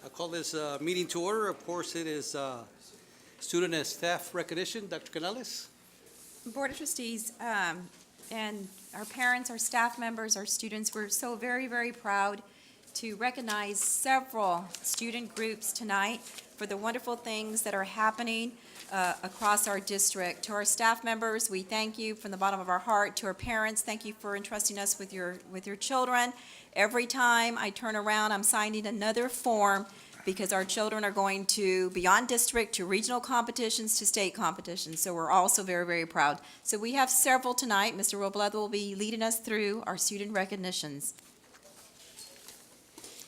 I call this meeting to order. Of course, it is student and staff recognition. Dr. Canales? Board of Trustees, and our parents, our staff members, our students, we're so very, very proud to recognize several student groups tonight for the wonderful things that are happening across our district. To our staff members, we thank you from the bottom of our heart. To our parents, thank you for entrusting us with your children. Every time I turn around, I'm signing another form because our children are going to beyond district, to regional competitions, to state competitions. So we're also very, very proud. So we have several tonight. Mr. Robledo will be leading us through our student recognitions.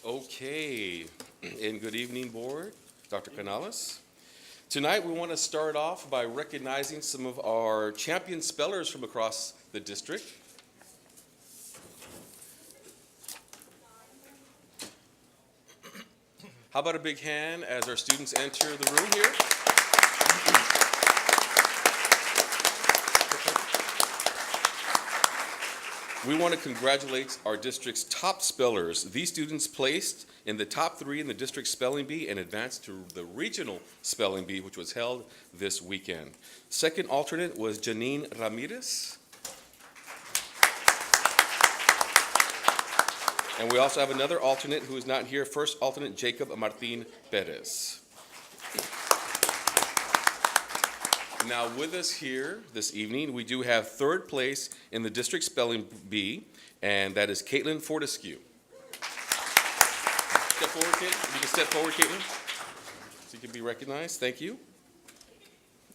Okay, and good evening, board. Dr. Canales. Tonight we want to start off by recognizing some of our champion spellers from across the district. How about a big hand as our students enter the room here? We want to congratulate our district's top spellers. These students placed in the top 3 in the district spelling bee and advanced to the regional spelling bee, which was held this weekend. Second alternate was Janine Ramirez. And we also have another alternate who is not here, first alternate Jacob Martin Perez. Now with us here this evening, we do have third place in the district spelling bee, and that is Caitlin Fortescue. Step forward, Caitlin. You can step forward, Caitlin, so you can be recognized. Thank you.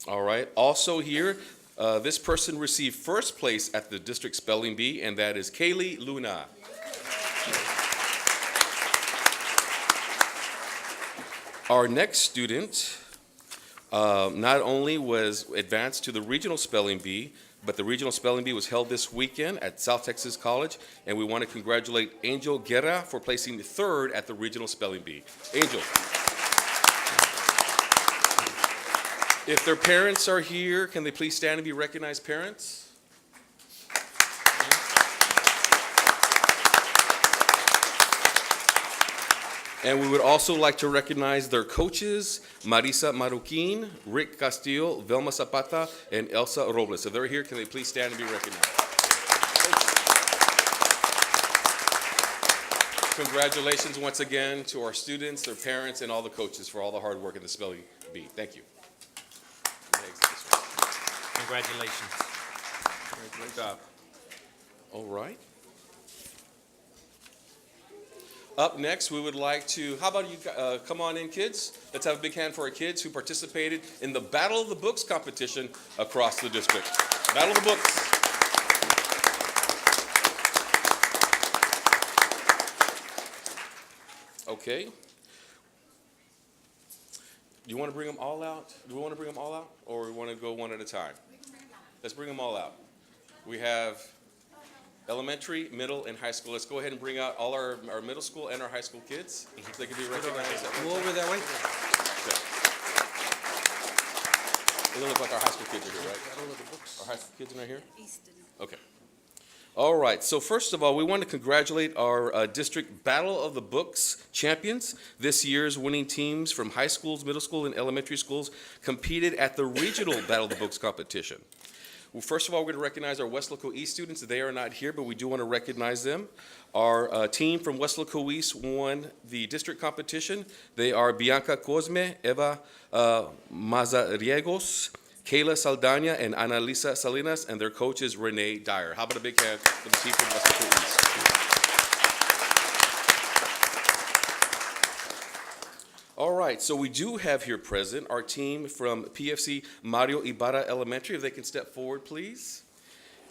All right. Also here, this person received first place at the district spelling bee, and that is Kaylee Luna. Our next student not only was advanced to the regional spelling bee, but the regional spelling bee was held this weekend at South Texas College, and we want to congratulate Angel Guerra for placing third at the regional spelling bee. Angel. If their parents are here, can they please stand and be recognized, parents? And we would also like to recognize their coaches, Marisa Maruquin, Rick Castillo, Velma Zapata, and Elsa Robles. If they're here, can they please stand and be recognized? Congratulations once again to our students, their parents, and all the coaches for all the hard work in the spelling bee. Thank you. Congratulations. Great job. All right. Up next, we would like to, how about you come on in, kids? Let's have a big hand for our kids who participated in the Battle of the Books competition across the district. Battle of the Books. Okay. Do you want to bring them all out? Do we want to bring them all out, or we want to go one at a time? Let's bring them all out. We have elementary, middle, and high school. Let's go ahead and bring out all our middle school and our high school kids. They can be recognized. Go over that way. Okay. They don't look like our high school kids are here, right? Our high school kids are not here? Okay. All right. So first of all, we want to congratulate our district Battle of the Books champions. This year's winning teams from high schools, middle school, and elementary schools competed at the regional Battle of the Books competition. Well, first of all, we're going to recognize our Weslaco East students. They are not here, but we do want to recognize them. Our team from Weslaco East won the district competition. They are Bianca Cosme, Eva Mazariegos, Kayla Saldana, and Annalisa Salinas, and their coach is Renee Dyer. How about a big hand for the team from Weslaco East? All right, so we do have here present our team from PFC Mario Ibarra Elementary. If they can step forward, please.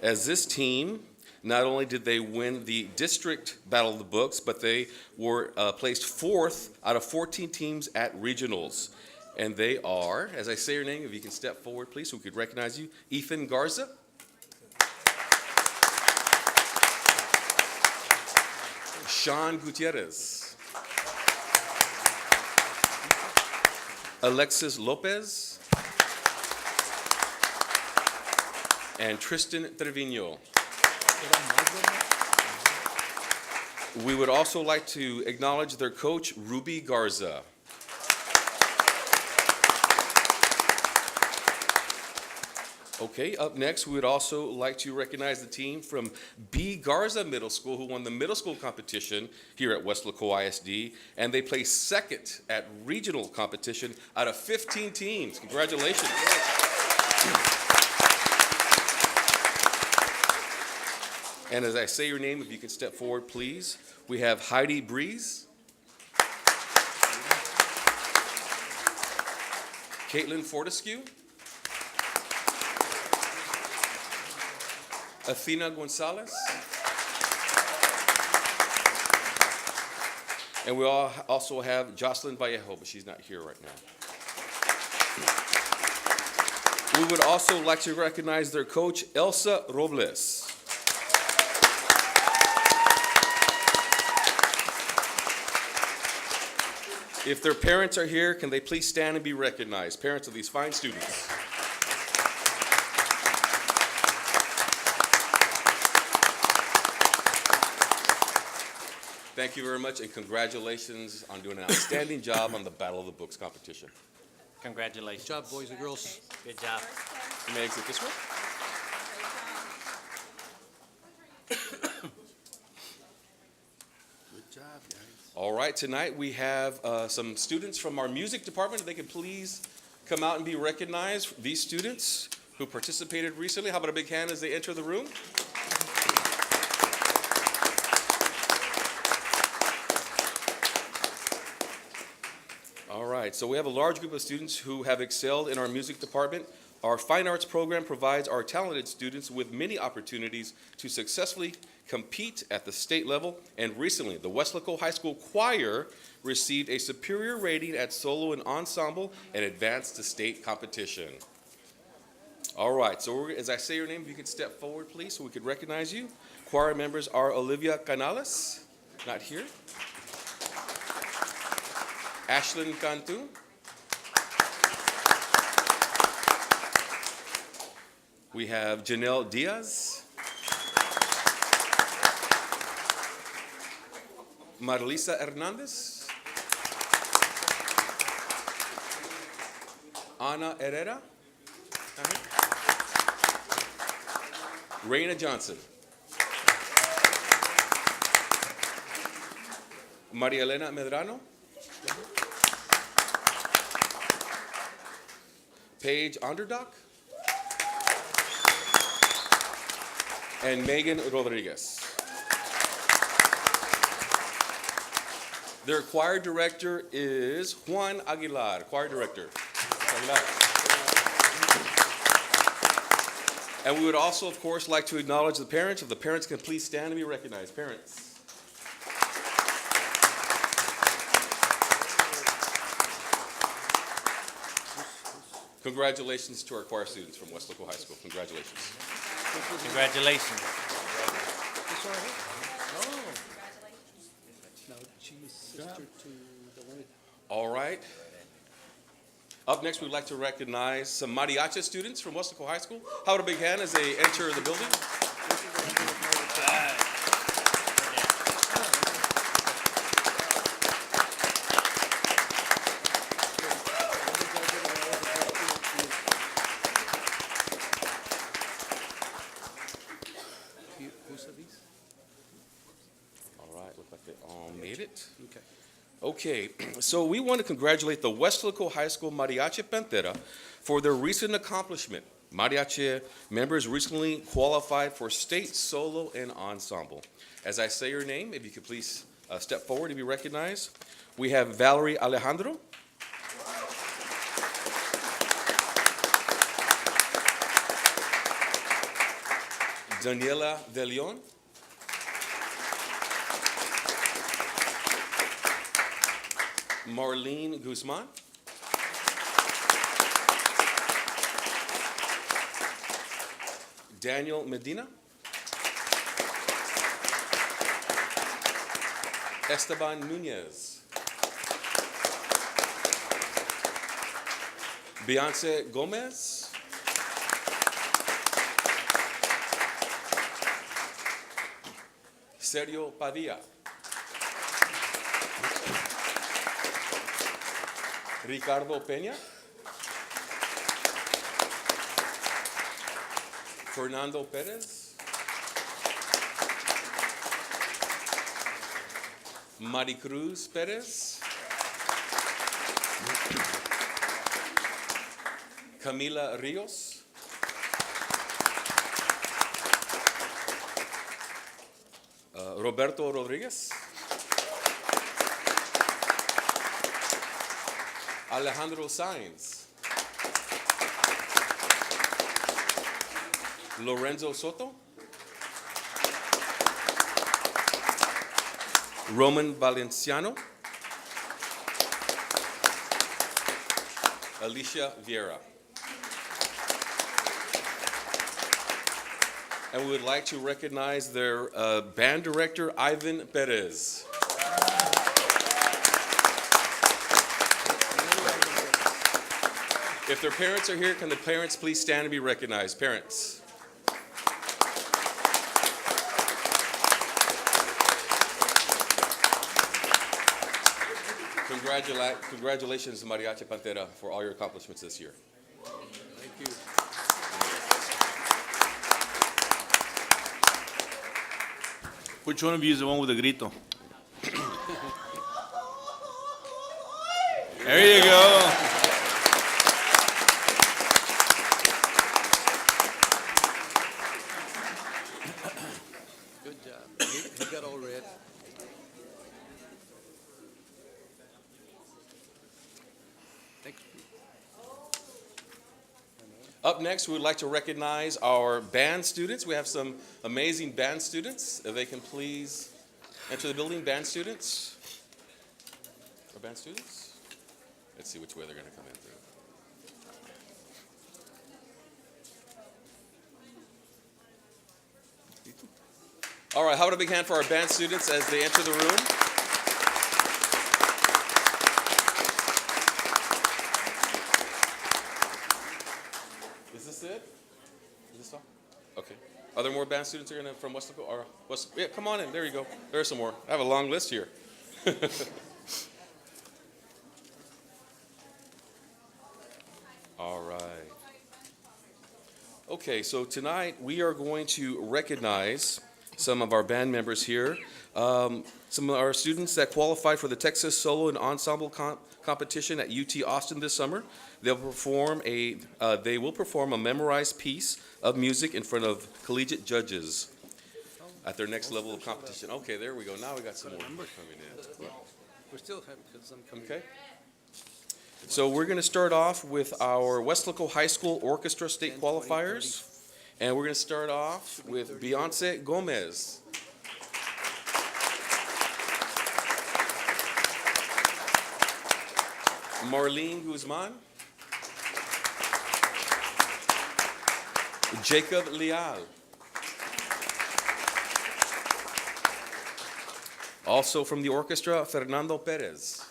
As this team, not only did they win the district Battle of the Books, but they were placed 4th out of 14 teams at regionals. And they are, as I say your name, if you can step forward, please, so we could recognize you. Ethan Garza. Sean Gutierrez. Alexis Lopez, and Tristan Trevino. We would also like to acknowledge their coach, Ruby Garza. Okay, up next, we would also like to recognize the team from B. Garza Middle School, who won the middle school competition here at Weslaco ISD, and they placed second at regional competition out of 15 teams. Congratulations. And as I say your name, if you could step forward, please. We have Heidi Breeze, Caitlin Fortescue, Athena Gonzalez, and we also have Jocelyn Vallejo, but she's not here right now. We would also like to recognize their coach, Elsa Robles. If their parents are here, can they please stand and be recognized? Parents of these fine students. Thank you very much, and congratulations on doing an outstanding job on the Battle of the Books competition. Congratulations. Good job, boys and girls. Good job. You may exit this way. Good job, guys. All right, tonight we have some students from our music department. If they could please come out and be recognized. These students who participated recently, how about a big hand as they enter the room? All right, so we have a large group of students who have excelled in our music department. Our fine arts program provides our talented students with many opportunities to successfully compete at the state level, and recently, the Weslaco High School Choir received a superior rating at solo and ensemble and advanced to state competition. All right, so as I say your name, if you could step forward, please, so we could recognize you. Choir members are Olivia Canales, not here. Ashlyn Cantu. We have Janelle Diaz. Marlisa Hernandez. Ana Herrera. Raina Johnson. Maria Elena Medrano. Paige Onderdock. And Megan Rodriguez. Their choir director is Juan Aguilar, choir director. Aguilar. And we would also, of course, like to acknowledge the parents. If the parents can please stand and be recognized. Parents. Congratulations to our choir students from Weslaco High School. Congratulations. Congratulations. This one right here? Oh. No, she's sister to the one. All right. Up next, we'd like to recognize some mariachi students from Weslaco High School. How about a big hand as they enter the building? Who's of these? All right, look like they all made it. Okay. Okay, so we want to congratulate the Weslaco High School Mariachi Pantera for their recent accomplishment. Mariachi members recently qualified for state solo and ensemble. As I say your name, if you could please step forward to be recognized. We have Valerie Alejandro. Daniela De Leon. Marlene Guzman. Daniel Medina. Esteban Nunez. Beyonce Gomez. Sergio Padilla. Ricardo Peña. Fernando Perez. Maricruz Perez. Camila Rios. Roberto Rodriguez. Alejandro Sainz. Lorenzo Soto. Roman Valenciano. Alicia Vieira. And we would like to recognize their band director, Ivan Perez. If their parents are here, can the parents please stand and be recognized? Parents. Congratulations, Mariachi Pantera, for all your accomplishments this year. Thank you. Which one of you is the one with the grito? There you go. Good job. He got all red. Thanks. Up next, we would like to recognize our band students. We have some amazing band students. If they can please enter the building, band students. Our band students? Let's see which way they're going to come in through. All right, how about a big hand for our band students as they enter the room? Is this it? Is this all? Okay. Are there more band students who are going to from Weslaco or West? Yeah, come on in. There you go. There's some more. I have a long list here. All right. Okay, so tonight we are going to recognize some of our band members here. Some of our students that qualified for the Texas Solo and Ensemble competition at UT Austin this summer. They will perform a memorized piece of music in front of collegiate judges at their next level of competition. Okay, there we go. Now we got some more coming in. We still have some coming. Okay. So we're going to start off with our Weslaco High School Orchestra State Qualifiers. And we're going to start off with Beyonce Gomez. Marlene Guzman. Jacob Leal. Also from the orchestra, Fernando Perez.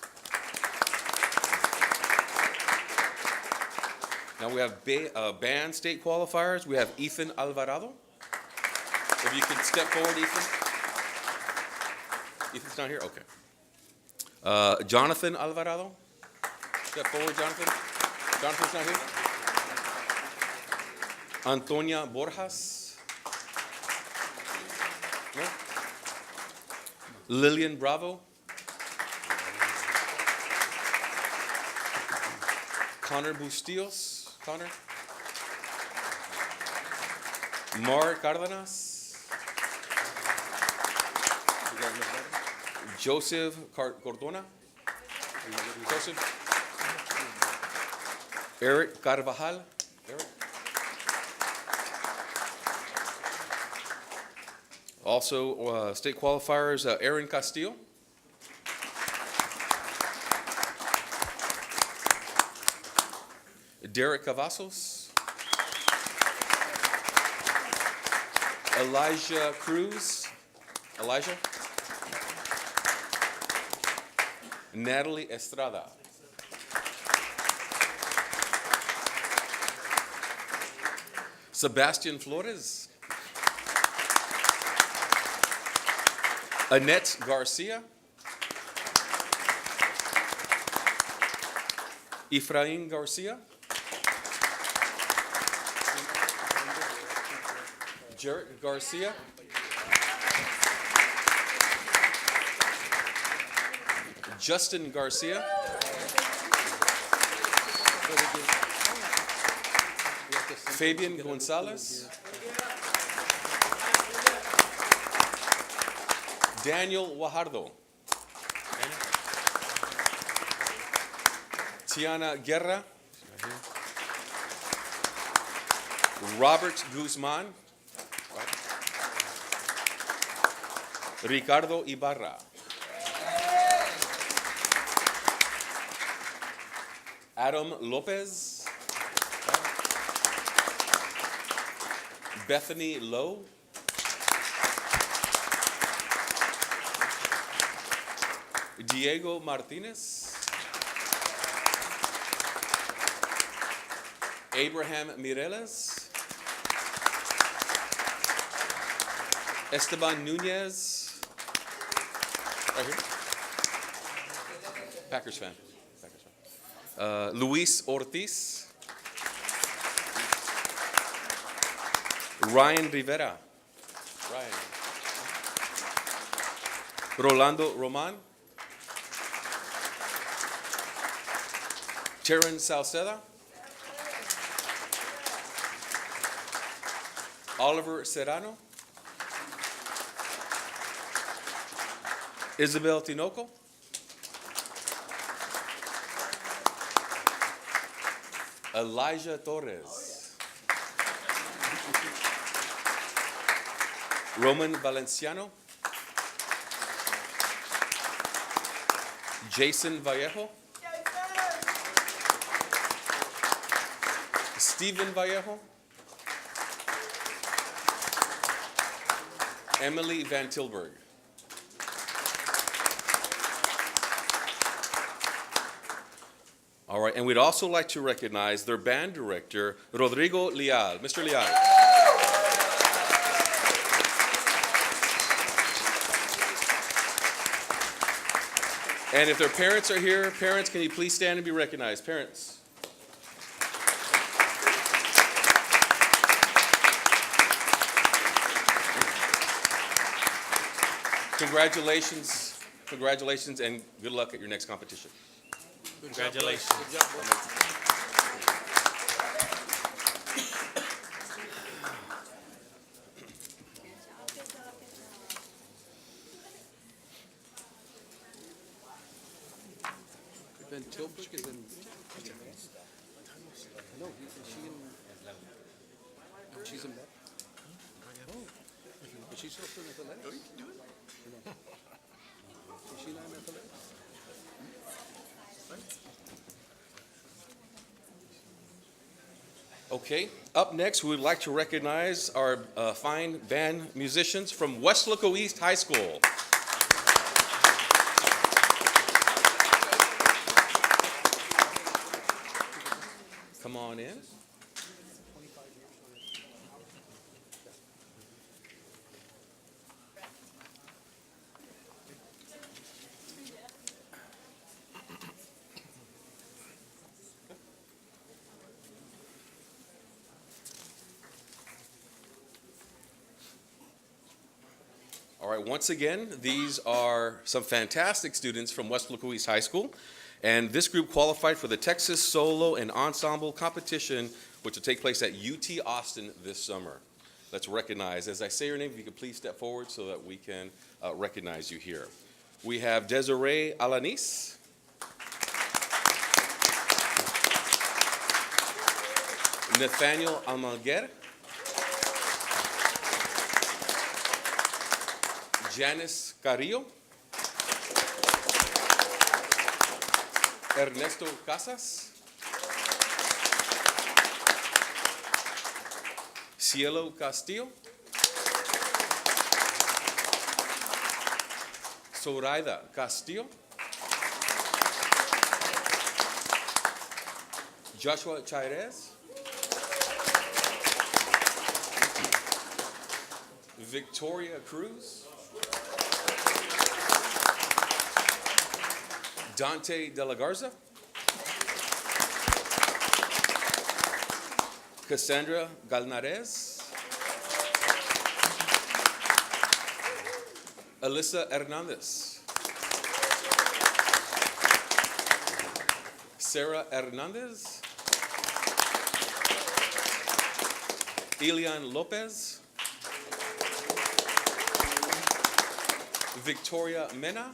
Now we have band state qualifiers. We have Ethan Alvarado. If you could step forward, Ethan. Ethan's not here? Okay. Jonathan Alvarado. Step forward, Jonathan. Jonathan's not here? Antonia Borjas. No? Lillian Bravo. Connor Bustillos. Connor. Mar Cardenas. Joseph Cordona. Joseph. Eric Carvajal. Eric. Also, state qualifiers, Aaron Castillo. Derek Cavazos. Elijah Cruz. Elijah. Natalie Estrada. Sebastian Flores. Annette Garcia. Efrain Garcia. Jarrett Garcia. Justin Garcia. Fabian Gonzalez. Daniel Guajardo. Tiana Guerra. Robert Guzman. Ricardo Ibarra. Adam Lopez. Bethany Lowe. Diego Martinez. Abraham Mireles. Esteban Nunez. Right here. Packers fan. Luis Ortiz. Ryan Rivera. Ryan. Rolando Roman. Terran Salceda. Oliver Serrano. Isabel Tinoco. Elijah Torres. Roman Valenciano. Jason Vallejo. Stephen Vallejo. Emily Van Tilburg. All right, and we'd also like to recognize their band director, Rodrigo Leal. Mr. Leal. And if their parents are here, parents, can you please stand and be recognized? Parents. Congratulations, and good luck at your next competition. Congratulations. Van Tilburg is in. No, is she in? She's in. Oh, is she still in athletics? No, you can do it. Is she not in athletics? Okay, up next, we would like to recognize our fine band musicians from Weslaco East High School. Come on in. All right, once again, these are some fantastic students from Weslaco East High School, and this group qualified for the Texas Solo and Ensemble Competition, which will take place at UT Austin this summer. Let's recognize, as I say your name, if you could please step forward so that we can recognize you here. We have Desiree Alanis. Nathaniel Almaguer. Janice Carrillo. Ernesto Casas. Cielo Castillo. Zoraida Castillo. Joshua Chairez. Victoria Cruz. Dante De La Garza. Cassandra Galnares. Alyssa Hernandez. Sarah Hernandez. Elian Lopez. Victoria Mena.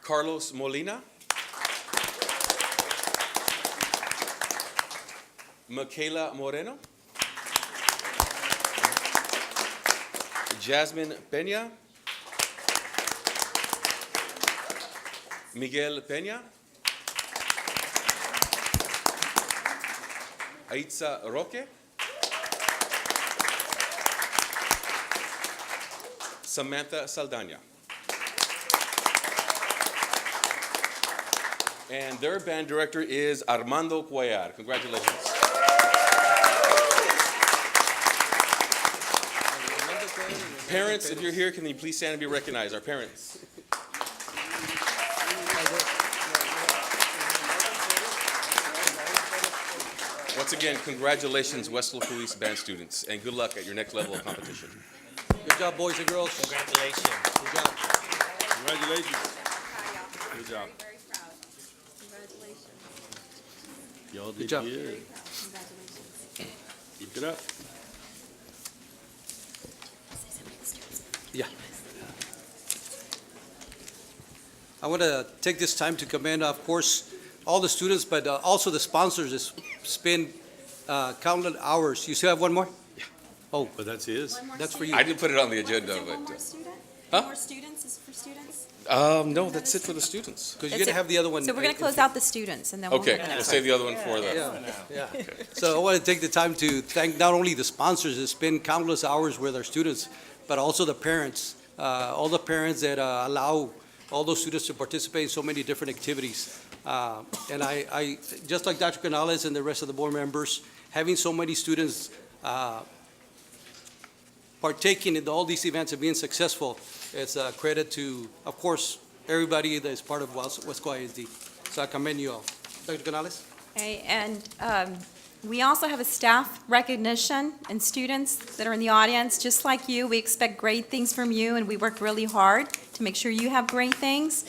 Carlos Molina. Michaela Moreno. Jasmine Peña. Miguel Peña. Aitza Roque. Samantha Saldana. And their band director is Armando Cuellar. Congratulations. Parents, if you're here, can you please stand and be recognized? Our parents. Once again, congratulations, Weslaco East band students, and good luck at your next level of competition. Good job, boys and girls. Congratulations. Good job. Congratulations. Good job. Very proud. Congratulations. Y'all Good did job. good. Keep it up. Yeah. I want to take this time to commend, of course, all the students, but also the sponsors that spend countless hours. You still have one more? Yeah. Oh, But that's his. that's for you. I didn't put it on the agenda, Is there one but, more student? Huh? More students is for students? no, that's it for the students. Because you're That's going to it. have the other one. So we're going to close out the students and then we'll Okay, have the we'll next save the other one for the, Yeah, yeah. So I want to take the time to thank not only the sponsors that spend countless hours with our students, but also the parents, all the parents that allow all those students to participate in so many different activities. And I, just like Dr. Canales and the rest of the board members, having so many students partaking in all these events and being successful, it's a credit to, of course, everybody that is part of Weslaco ISD. So I commend you all. Dr. Canales? Okay, and we also have a staff recognition and students that are in the audience, just like you. We expect great things from you, and we work really hard to make sure you have great things.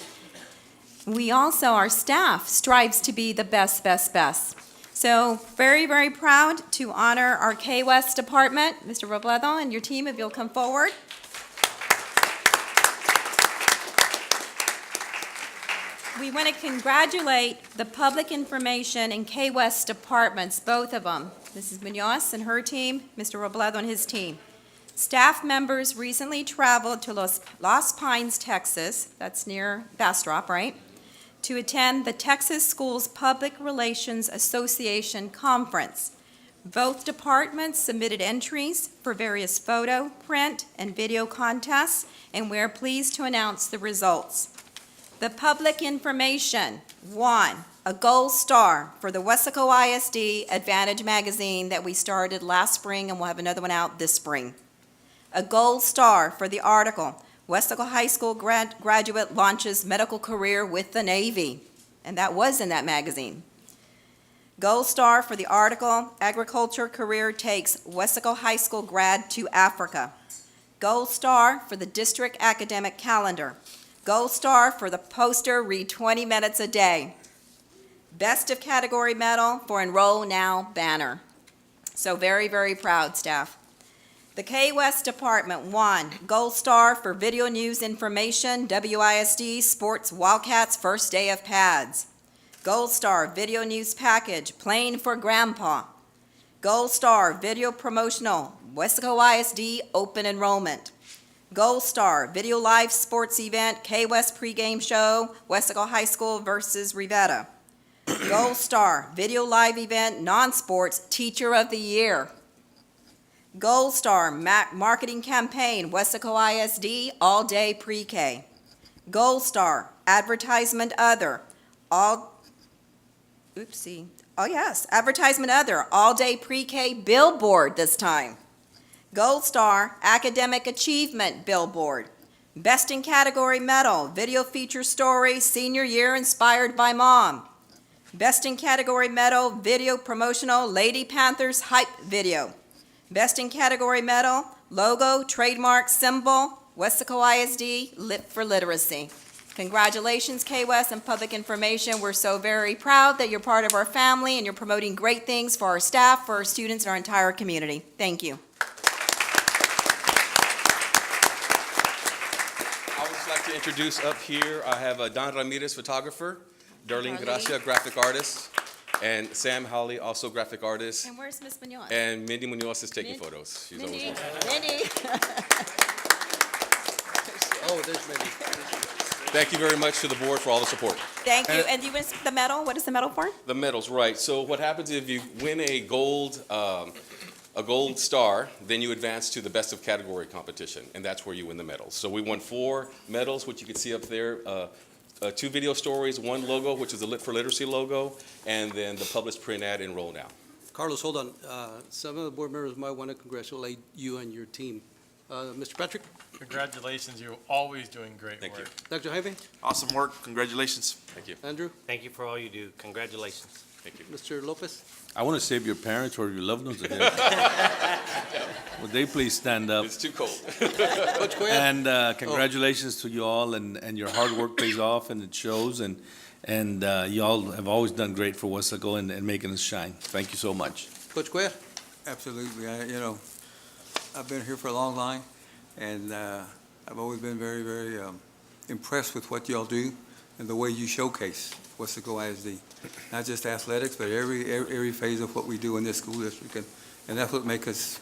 We also, our staff strives to be the best, best, best. So very, very proud to honor our K-West department. Mr. Robledo and your team, if you'll come forward. We want to congratulate the public information and K-West departments, both of them, Mrs. Munoz and her team, Mr. Robledo and his team. Staff members recently traveled to Los Pines, Texas, that's near Bastrop, right? To attend the Texas Schools Public Relations Association Conference. Both departments submitted entries for various photo, print, and video contests, and we're pleased to announce the results. The public information won a gold star for the Weslaco ISD Advantage magazine that we started last spring, and we'll have another one out this spring. A gold star for the article, Weslaco High School graduate launches medical career with the Navy, and that was in that magazine. Gold star for the article, Agriculture Career Takes Weslaco High School Grad to Africa. Gold star for the District Academic Calendar. Gold star for the poster, read 20 minutes a day. Best of category medal for Enroll Now banner. So very, very proud, staff. The K-West Department won gold star for video news information, WISD Sports Wildcats first day of pads. Gold star video news package, Playing for Grandpa. Gold star video promotional, Weslaco ISD open enrollment. Gold star video live sports event, K-West pregame show, Weslaco High School versus Rivetta. Gold star video live event, non-sports teacher of the year. Gold star marketing campaign, Weslaco ISD all day pre-K. Gold star advertisement other, advertisement other, all day pre-K billboard this time. Gold star academic achievement billboard. Best in category medal, video feature story, senior year inspired by mom. Best in Category Medal, Video Promotional, Lady Panthers Hype Video. Best in Category Medal, Logo, Trademark, Symbol, Weslaco ISD, Lit for Literacy. Congratulations, K-West and Public Information. We're so very proud that you're part of our family and you're promoting great things for our staff, for our students, and our entire community. Thank you. I would just like to introduce up here, I have Don Ramirez, photographer, Darlene Darlene. Gracia, graphic artist, and Sam Howley, also graphic artist, And where's Miss Munoz? and Mindy Munoz is taking Min- photos. She's Mindy, always Mindy. Oh, there's many. Thank you very much to the board for all the support. Thank you. And you win the medal? What is the medal for? The medals, right. So what happens if you win a gold star, then you advance to the best of category competition, and that's where you win the medals. So we won 4 medals, which you can see up there. 2 video stories, 1 logo, which is the Lit for Literacy logo, and then the published print ad in Roll Now. Carlos, hold on. Some of the board members might want to congratulate you and your team. Mr. Patrick, Congratulations, you're always doing great Thank you. work. Dr. Jaime, Awesome work. Congratulations. Thank you. Andrew, Thank you for all you do. Congratulations. Thank you. Mr. Lopez. I want to save your parents or your loved ones again. Would they please stand up? It's too cold. Coach Cuellar. And congratulations to you all, and your hard work pays off, and it shows, and you all have always done great for Weslaco and making us shine. Thank you so much. Coach Cuellar. Absolutely. I've been here for a long time, and I've always been very, very impressed with what y'all do and the way you showcase Weslaco ISD. Not just athletics, but every phase of what we do in this school district, and that's what makes us,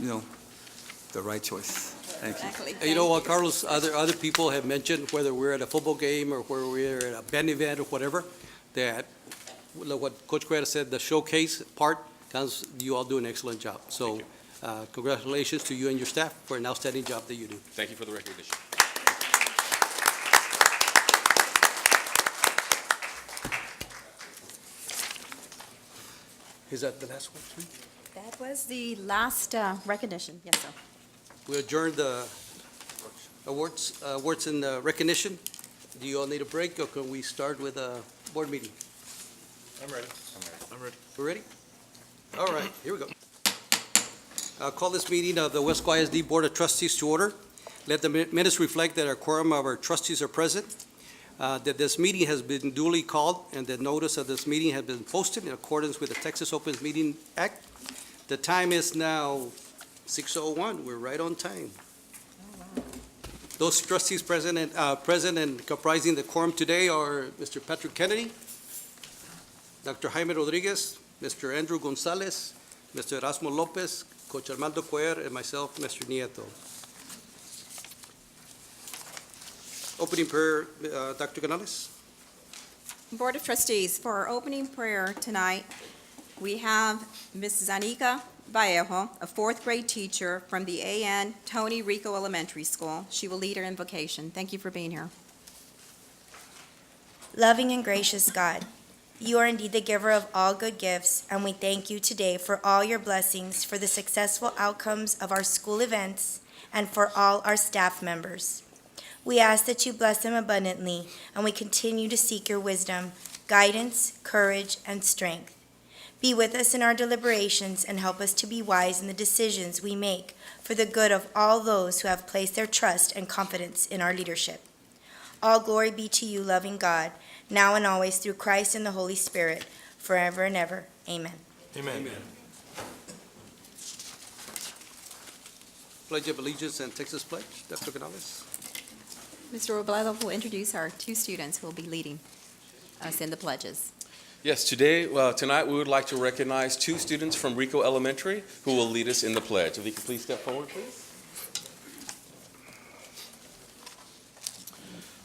the right choice. Thank you. Exactly. You know what, Carlos, other people have mentioned, whether we're at a football game or where we're at a band event or whatever, that what Coach Cuellar said, the showcase part, you all do an excellent job. So congratulations to you and your staff for an outstanding job that you do. Thank you for the recognition. Is that the last one, too? That was the last recognition. Yes, sir. We adjourned the awards and recognition. Do you all need a break, or can we start with a board meeting? I'm ready. We're ready? All right, here we go. I'll call this meeting of the Weslaco ISD Board of Trustees to order. Let the minutes reflect that a quorum of our trustees are present, that this meeting has been duly called, and that notice of this meeting has been posted in accordance with the Texas Open Meeting Act. The time is now 6:01. We're right on time. Those trustees present and comprising the quorum today are Mr. Patrick Kennedy, Dr. Jaime Rodriguez, Mr. Andrew Gonzalez, Mr. Erasmo Lopez, Coach Armando Cuellar, and myself, Mr. Nieto. Opening prayer, Dr. Canales. Board of Trustees, for our opening prayer tonight, we have Mrs. Anika Vallejo, a 4th grade teacher from the A.N. Tony Rico Elementary School. She will lead our invocation. Thank you for being here. Loving and gracious God, you are indeed the giver of all good gifts, and we thank you today for all your blessings, for the successful outcomes of our school events, and for all our staff members. We ask that you bless them abundantly, and we continue to seek your wisdom, guidance, courage, and strength. Be with us in our deliberations and help us to be wise in the decisions we make for the good of all those who have placed their trust and confidence in our leadership. All glory be to you, loving God, now and always through Christ and the Holy Spirit, forever and ever. Amen. Amen. Pledge of Allegiance and Texas Pledge, Dr. Canales. Mr. Robledo will introduce our 2 students who will be leading us in the pledges. Yes, tonight we would like to recognize 2 students from Rico Elementary who will lead us in the pledge. If you could please step forward, please.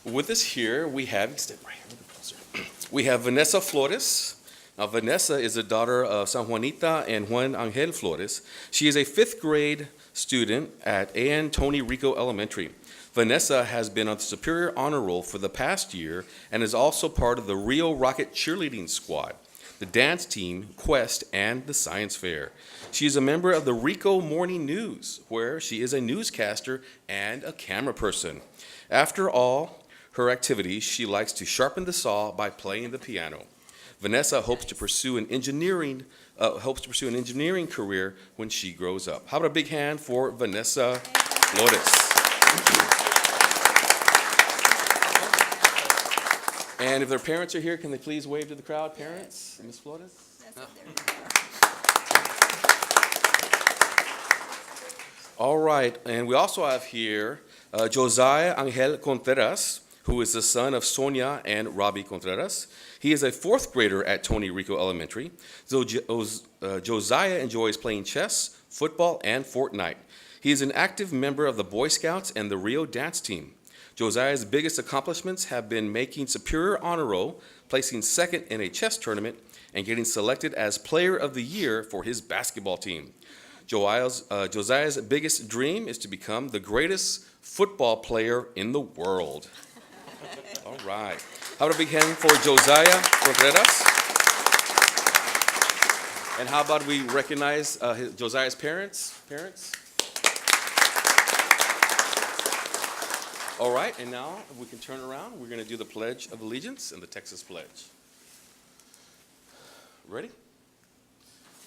With us here, we have, step right here, a little closer. We have Vanessa Flores. Now, Vanessa is the daughter of San Juanita and Juan Angel Flores. She is a 5th grade student at A.N. Tony Rico Elementary. Vanessa has been on the Superior Honor Roll for the past year and is also part of the Rio Rocket cheerleading squad, the dance team, Quest, and the science fair. She is a member of the Rico Morning News, where she is a newscaster and a camera person. After all her activities, she likes to sharpen the saw by playing the piano. Vanessa hopes to pursue an engineering career when she grows up. How about a big hand for Vanessa Flores? And if their parents are here, can they please wave to the crowd? Parents, Ms. Flores? All right, and we also have here Josiah Angel Contreras, who is the son of Sonia and Robbie Contreras. He is a fourth grader at Tony Rico Elementary. Josiah enjoys playing chess, football, and Fortnite. He is an active member of the Boy Scouts and the Rio dance team. Josiah's biggest accomplishments have been making Superior Honor Roll, placing second in a chess tournament, and getting selected as Player of the Year for his basketball team. Josiah's biggest dream is to become the greatest football player in the world. All right. How about a big hand for Josiah Contreras? And how about we recognize Josiah's parents? All right, and now if we can turn around, we're going to do the Pledge of Allegiance and the Texas Pledge. Ready?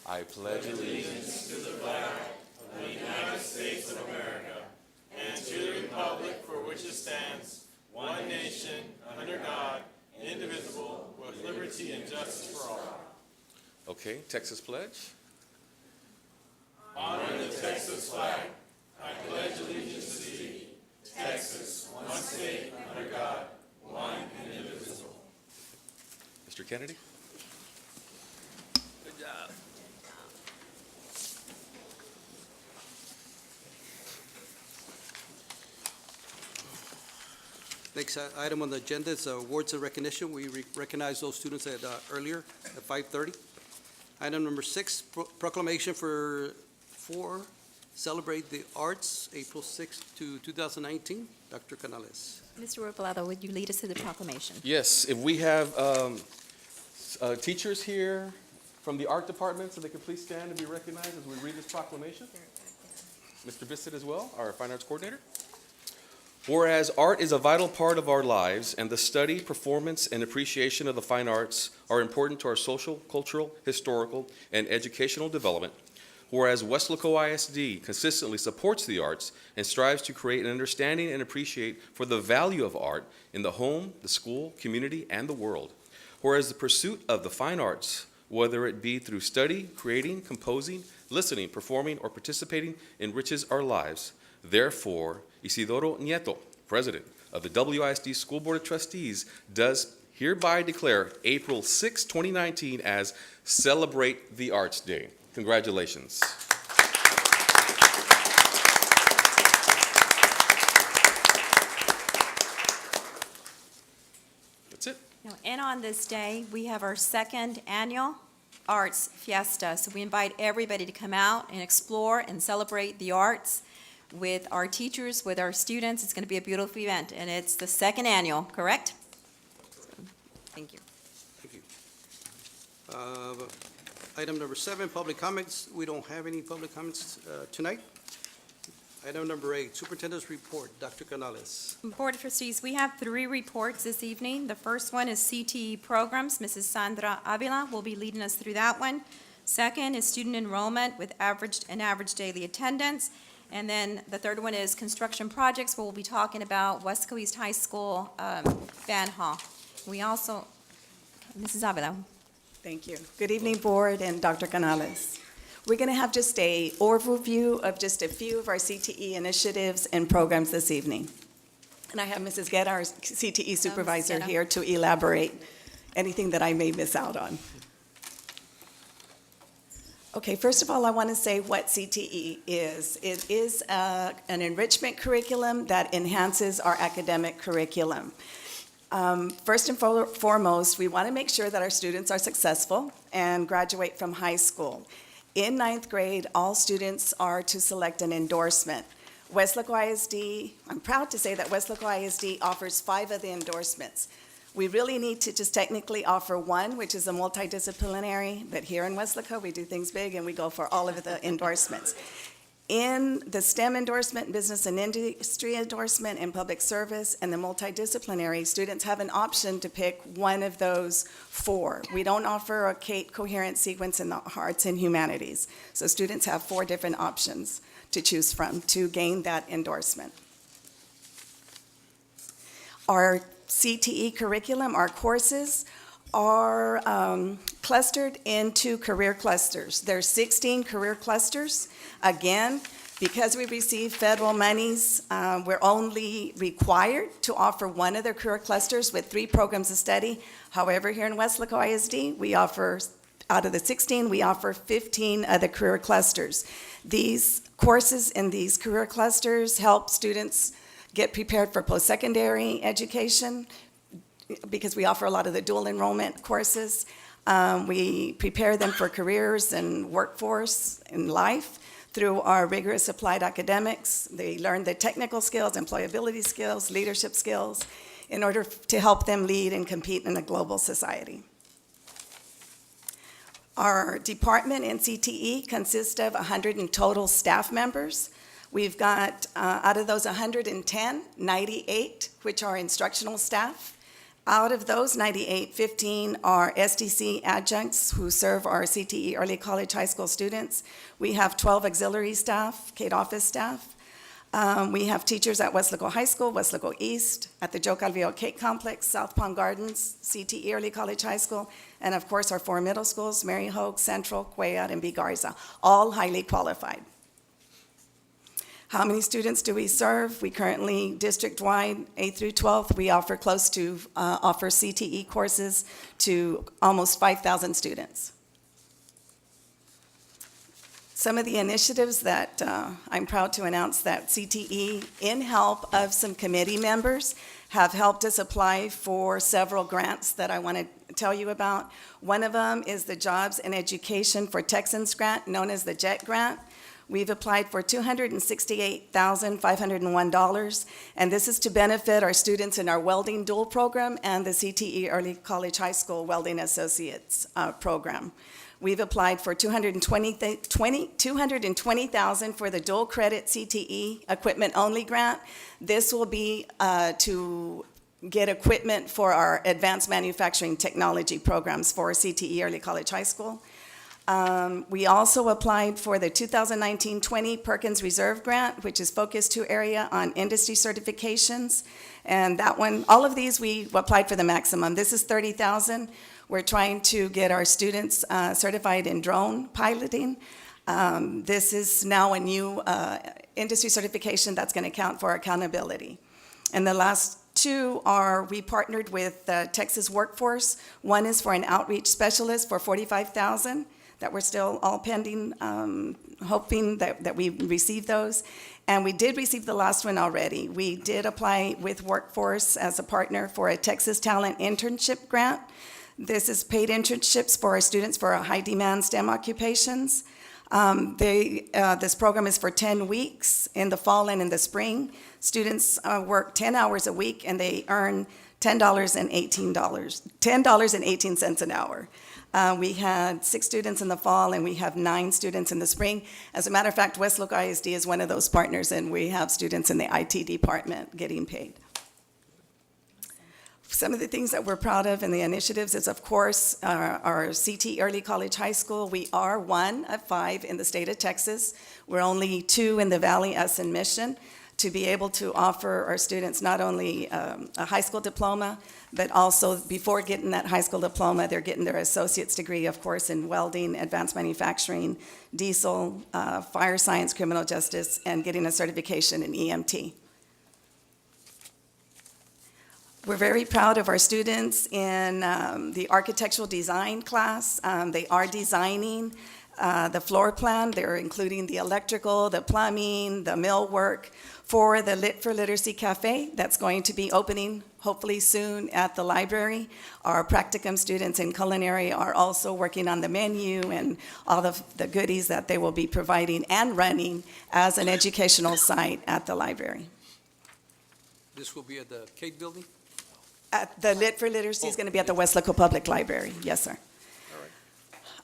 I pledge allegiance to the flag of the United States of America and to the republic for which it stands, one nation, under God, indivisible, with liberty and justice for all. Okay, Texas Pledge. Honor the Texas flag. I pledge allegiance to thee, Texas, one state, under God, one and indivisible. Mr. Kennedy? Good job. Next item on the agenda is awards and recognition. We recognize those students earlier at 5:30. Item number 6, proclamation for Celebrate the Arts, April 6th to 2019. Dr. Canales. Mr. Regalado, would you lead us to the proclamation? Yes, if we have teachers here from the art department, so they can please stand and be recognized as we read this proclamation. Mr. Bissett as well, our fine arts coordinator. Whereas art is a vital part of our lives, and the study, performance, and appreciation of the fine arts are important to our social, cultural, historical, and educational development. Whereas Weslaco ISD consistently supports the arts and strives to create an understanding and appreciate for the value of art in the home, the school, community, and the world. Whereas the pursuit of the fine arts, whether it be through study, creating, composing, listening, performing, or participating, enriches our lives. Therefore, Isidoro Nieto, President of the WISD School Board of Trustees, does hereby declare April 6, 2019 as Celebrate the Arts Day. Congratulations. That's it. And on this day, we have our second annual Arts Fiesta. So we invite everybody to come out and explore and celebrate the arts with our teachers, with our students. It's going to be a beautiful event, and it's the second annual, correct? Thank you. Thank you. Item number 7, public comments. We don't have any public comments tonight. Item number 8, Superintendent's Report. Dr. Canales. Board of Trustees, we have 3 reports this evening. The first one is CTE programs. Mrs. Sandra Avila will be leading us through that one. Second is student enrollment with average daily attendance. And then the third one is construction projects, where we'll be talking about Weslaco East High School band hall. We also, Mrs. Avila. Thank you. Good evening, Board and Dr. Canales. We're going to have just an overview of just a few of our CTE initiatives and programs this evening. And I have Mrs. Guetta, our CTE supervisor, here to elaborate anything that I may miss out on. Okay, first of all, I want to say what CTE is. It is an enrichment curriculum that enhances our academic curriculum. First and foremost, we want to make sure that our students are successful and graduate from high school. In 9th grade, all students are to select an endorsement. Weslaco ISD, I'm proud to say that Weslaco ISD offers 5 of the endorsements. We really need to just technically offer 1, which is a multidisciplinary, but here in Weslaco, we do things big and we go for all of the endorsements. In the STEM endorsement, business and industry endorsement, and public service, and the multidisciplinary, students have an option to pick one of those four. We don't offer a coherent sequence in the arts and humanities. So students have four different options to choose from to gain that endorsement. Our CTE curriculum, our courses, are clustered into career clusters. There's 16 career clusters. Again, because we receive federal monies, we're only required to offer one of the career clusters with 3 programs of study. However, here in Weslaco ISD, we offer, out of the 16, we offer 15 of the career clusters. These courses in these career clusters help students get prepared for post-secondary education, because we offer a lot of the dual enrollment courses. We prepare them for careers and workforce in life through our rigorous applied academics. They learn the technical skills, employability skills, leadership skills, in order to help them lead and compete in a global society. Our department in CTE consists of 100 in total staff members. We've got, out of those 110, 98 which are instructional staff. Out of those 98, 15 are SDC adjuncts who serve our CTE early college high school students. We have 12 auxiliary staff, Kate office staff. We have teachers at Weslaco High School, Weslaco East, at the Joe Calvillo Kate Complex, South Palm Gardens, CTE early college high school, and of course our 4 middle schools, Mary Hogue, Central, Cuellar, and B. Garza, all highly qualified. How many students do we serve? We currently, district-wide, 8th through 12th, we offer offer CTE courses to almost 5,000 students. Some of the initiatives that I'm proud to announce that CTE, in help of some committee members, have helped us apply for several grants that I want to tell you about. One of them is the Jobs and Education for Texans grant, known as the JET grant. We've applied for $268,501, and this is to benefit our students in our welding dual program and the CTE Early College High School Welding Associates program. We've applied for $220,000 for the dual credit CTE equipment only grant. This will be to get equipment for our advanced manufacturing technology programs for CTE Early College High School. We also applied for the 2019-20 Perkins Reserve Grant, which is focused to area on industry certifications. And that one, all of these, we applied for the maximum. This is $30,000. We're trying to get our students certified in drone piloting. This is now a new industry certification that's going to count for accountability. And the last 2 are, we partnered with Texas Workforce. One is for an outreach specialist for $45,000. That we're still all pending, hoping that we receive those. And we did receive the last one already. We did apply with Workforce as a partner for a Texas Talent Internship Grant. This is paid internships for our students for our high-demand STEM occupations. This program is for 10 weeks in the fall and in the spring. Students work 10 hours a week, and they earn $10.18 an hour. We had 6 students in the fall, and we have 9 students in the spring. As a matter of fact, Weslaco ISD is one of those partners, and we have students in the IT department getting paid. Some of the things that we're proud of in the initiatives is, of course, our CTE Early College High School. We are 1 of 5 in the state of Texas. We're only 2 in the Valley, us and Mission, to be able to offer our students not only a high school diploma, but also before getting that high school diploma, they're getting their associate's degree, of course, in welding, advanced manufacturing, diesel, fire science, criminal justice, and getting a certification in EMT. We're very proud of our students in the architectural design class. They are designing the floor plan. They're including the electrical, the plumbing, the millwork for the Lit for Literacy Cafe that's going to be opening hopefully soon at the library. Our practicum students in culinary are also working on the menu and all of the goodies that they will be providing and running as an educational site at the library. This will be at the Kate Building? The Lit for Literacy is going to be at the Weslaco Public Library. Yes, sir.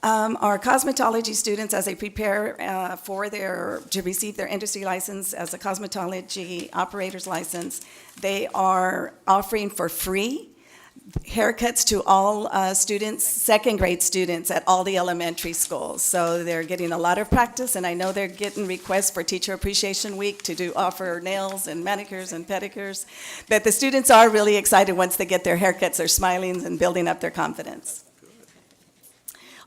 Our cosmetology students, as they prepare to receive their industry license as a cosmetology operator's license, they are offering for free haircuts to all students, second grade students at all the elementary schools. So they're getting a lot of practice, and I know they're getting requests for Teacher Appreciation Week to offer nails and manicures and pedicures. But the students are really excited once they get their haircuts. They're smiling and building up their confidence.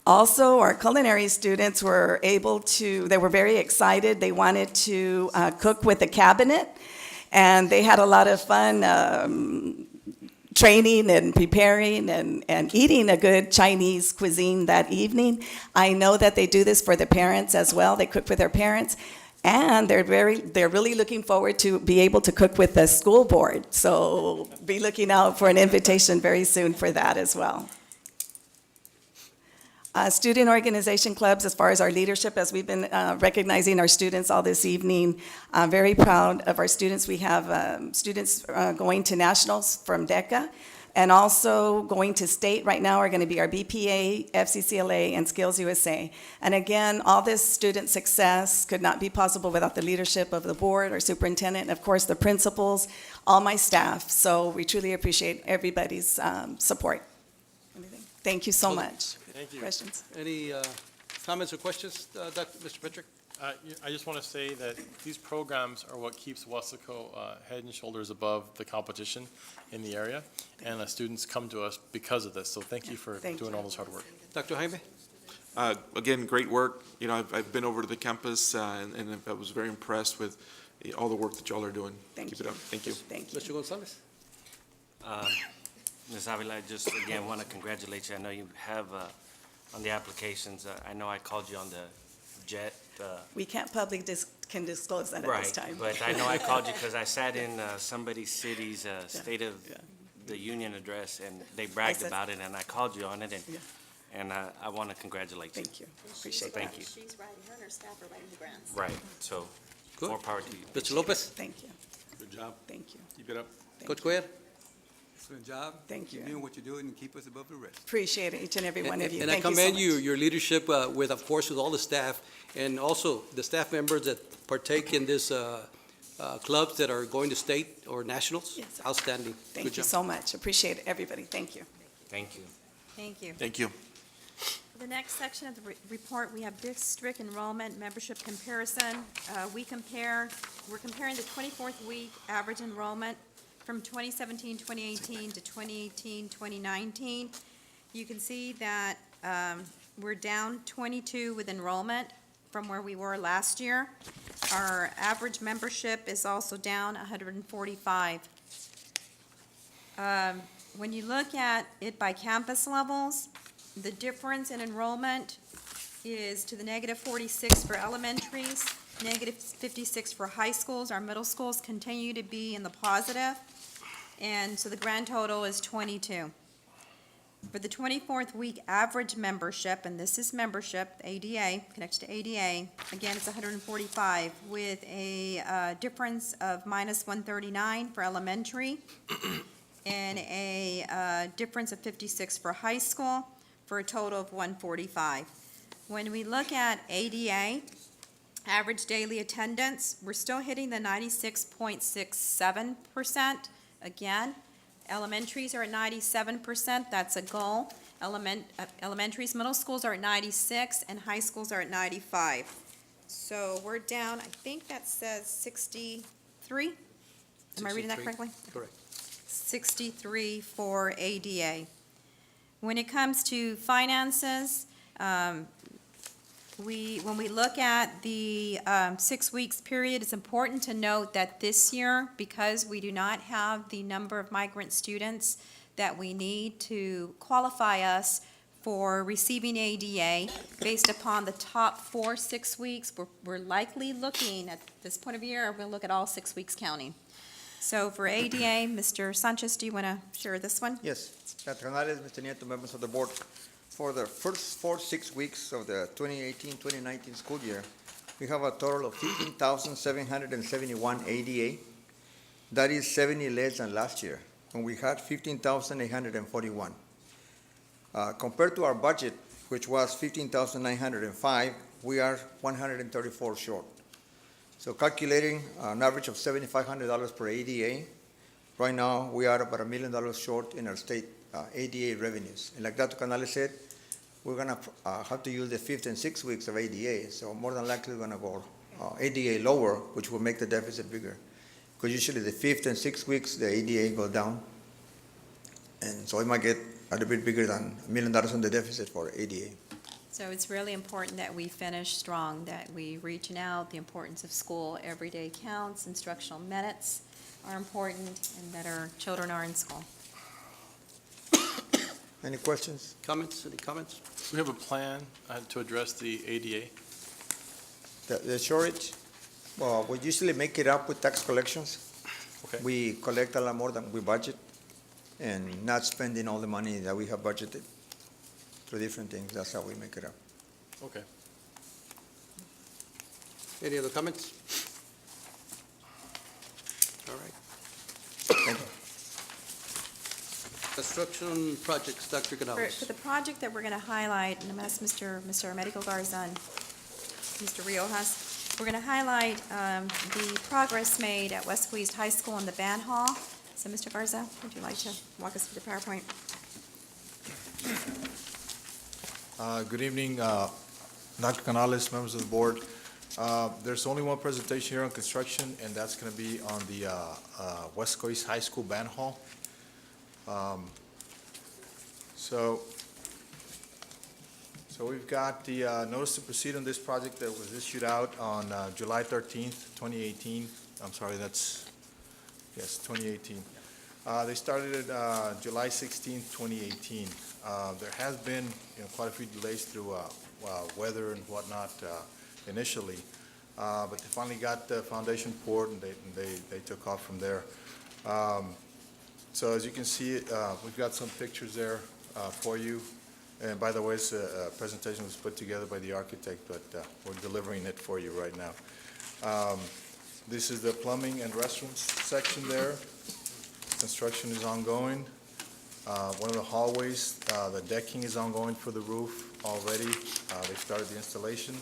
Also, our culinary students were they were very excited. They wanted to cook with a cabinet, and they had a lot of fun training and preparing and eating a good Chinese cuisine that evening. I know that they do this for the parents as well. They cook with their parents, and they're really looking forward to be able to cook with the school board. So be looking out for an invitation very soon for that as well. Student organization clubs, as far as our leadership, as we've been recognizing our students all this evening, I'm very proud of our students. We have students going to nationals from DECA, and also going to state right now are going to be our BPA, FCCLA, and Skills USA. And again, all this student success could not be possible without the leadership of the board, our superintendent, and of course the principals, all my staff. So we truly appreciate everybody's support. Thank you so much. Thank you. Questions? Any comments or questions, Mr. Patrick? I just want to say that these programs are what keeps Weslaco head and shoulders above the competition in the area, and the students come to us because of this. So thank you for doing all this hard work. Dr. Jaime? Again, great work. You know, I've been over to the campus, and I was very impressed with all the work that y'all are doing. Keep it up. Thank you. Thank you. Mr. Gonzalez? Ms. Avila, I just again want to congratulate you. I know you have on the applications, I know I called you on the jet. We can't can disclose that at this time. But I know I called you because I sat in somebody city's State of the Union address, and they bragged about it, and I called you on it, and I want to congratulate you. Thank you. Appreciate that. Thank you. She's writing, her and her staff are writing the grants. Right, so Good. more power to you. Mr. Lopez? Thank you. Good job. Thank you. Keep it up. Coach Cuellar? Excellent job. Thank you. Keep doing what you're doing and keep us above the rest. Appreciate it, each and every one of you. And I Thank you so commend much. your leadership with, of course, with all the staff, and also the staff members that partake in this clubs that are going to state or nationals. Yes. Outstanding. Thank Good you job. so much. Appreciate it, everybody. Thank you. Thank you. Thank you. Thank you. The next section of the report, we have district enrollment membership comparison. We're comparing the 24th week average enrollment from 2017-2018 to 2018-2019. You can see that we're down 22 with enrollment from where we were last year. Our average membership is also down 145. When you look at it by campus levels, the difference in enrollment is to the -46 for elementaries, -56 for high schools. Our middle schools continue to be in the positive, and so the grand total is 22. For the 24th week average membership, and this is membership, ADA, connects to ADA, again, it's 145, with a difference of -139 for elementary, and a difference of 56 for high school, for a total of 145. When we look at ADA, average daily attendance, we're still hitting the 96.67%. Again, elementaries are at 97%, that's a goal. Elementaries, middle schools are at 96, and high schools are at 95. So we're down, I think that says 63? Am I reading that 63. correctly? Correct. 63 for ADA. When it comes to finances, when we look at the 6 weeks period, it's important to note that this year, because we do not have the number of migrant students that we need to qualify us for receiving ADA, based upon the top 4 6 weeks, we're likely looking at this point of year, we'll look at all 6 weeks counting. So for ADA, Mr. Sanchez, do you want to share this one? Yes, Dr. Canales, Mr. Nieto, members of the board. For the first 6 weeks of the 2018-2019 school year, we have a total of 15,771 ADA. That is 70 less than last year, when we had 15,841. Compared to our budget, which was 15,905, we are 134 short. So calculating an average of $7,500 per ADA, right now, we are about $1 million short in our state ADA revenues. And like Dr. Canales said, we're gonna have to use the 5th and 6th weeks of ADA, so more than likely we're gonna go ADA lower, which will make the deficit bigger. Because usually the 5th and 6th weeks, the ADA goes down. And so it might get a little bit bigger than $1 million in the deficit for ADA. So it's really important that we finish strong, that we reaching out, the importance of school, every day counts, instructional minutes are important, and that our children are in school. Any questions? Comments, any comments? We have a plan to address the ADA. The shortage, well, we usually make it up with tax collections. Okay. We collect a lot more than we budget and not spending all the money that we have budgeted through different things. That's how we make it up. Okay. Any other comments? All right. Thank you. Construction projects, Dr. For Canales. the project that we're going to highlight, and I'm going to ask Mr. Americo Garza and Mr. Riojas, we're going to highlight the progress made at Weslaco East High School in the band hall. So, Mr. Garza, would you like to walk us through the PowerPoint? Good evening, Dr. Canales, members of the board. There's only one presentation here on construction, and that's going to be on the Weslaco East High School band hall. So we've got the notice to proceed on this project that was issued out on July 13th, 2018. I'm sorry, yes, 2018. They started at July 16th, 2018. There has been, quite a few delays through weather and whatnot initially, but they finally got the foundation poured and they took off from there. So as you can see, we've got some pictures there for you. And by the way, this presentation was put together by the architect, but we're delivering it for you right now. This is the plumbing and restrooms section there. Construction is ongoing. One of the hallways, the decking is ongoing for the roof already. They started the installation.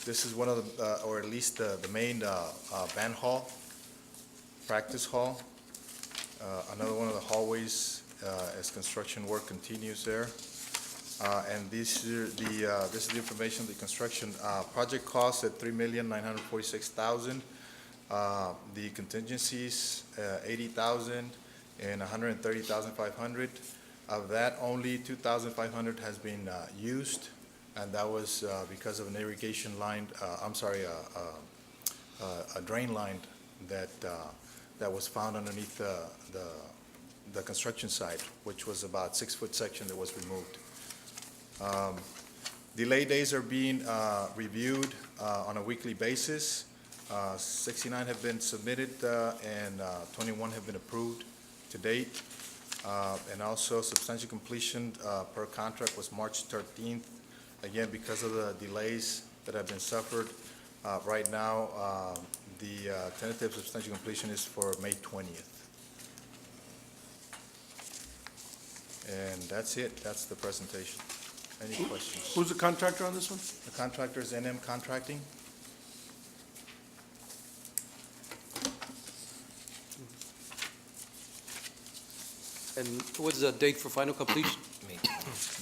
This is one of the, or at least the main band hall, practice hall. Another one of the hallways as construction work continues there. And this is the information, the construction project cost at $3,946,000. The contingencies, $80,000 and $130,500. Of that, only $2,500 has been used, and that was because of an irrigation line. A drain line that was found underneath the construction site, which was about 6-foot section that was removed. Delay days are being reviewed on a weekly basis. 69 have been submitted and 21 have been approved to date. And also substantial completion per contract was March 13th. Again, because of the delays that have been suffered, right now the tentative substantial completion is for May 20th. And that's it. That's the presentation. Any questions? Who's the contractor on this one? The contractor is NM Contracting. And what's the date for final completion?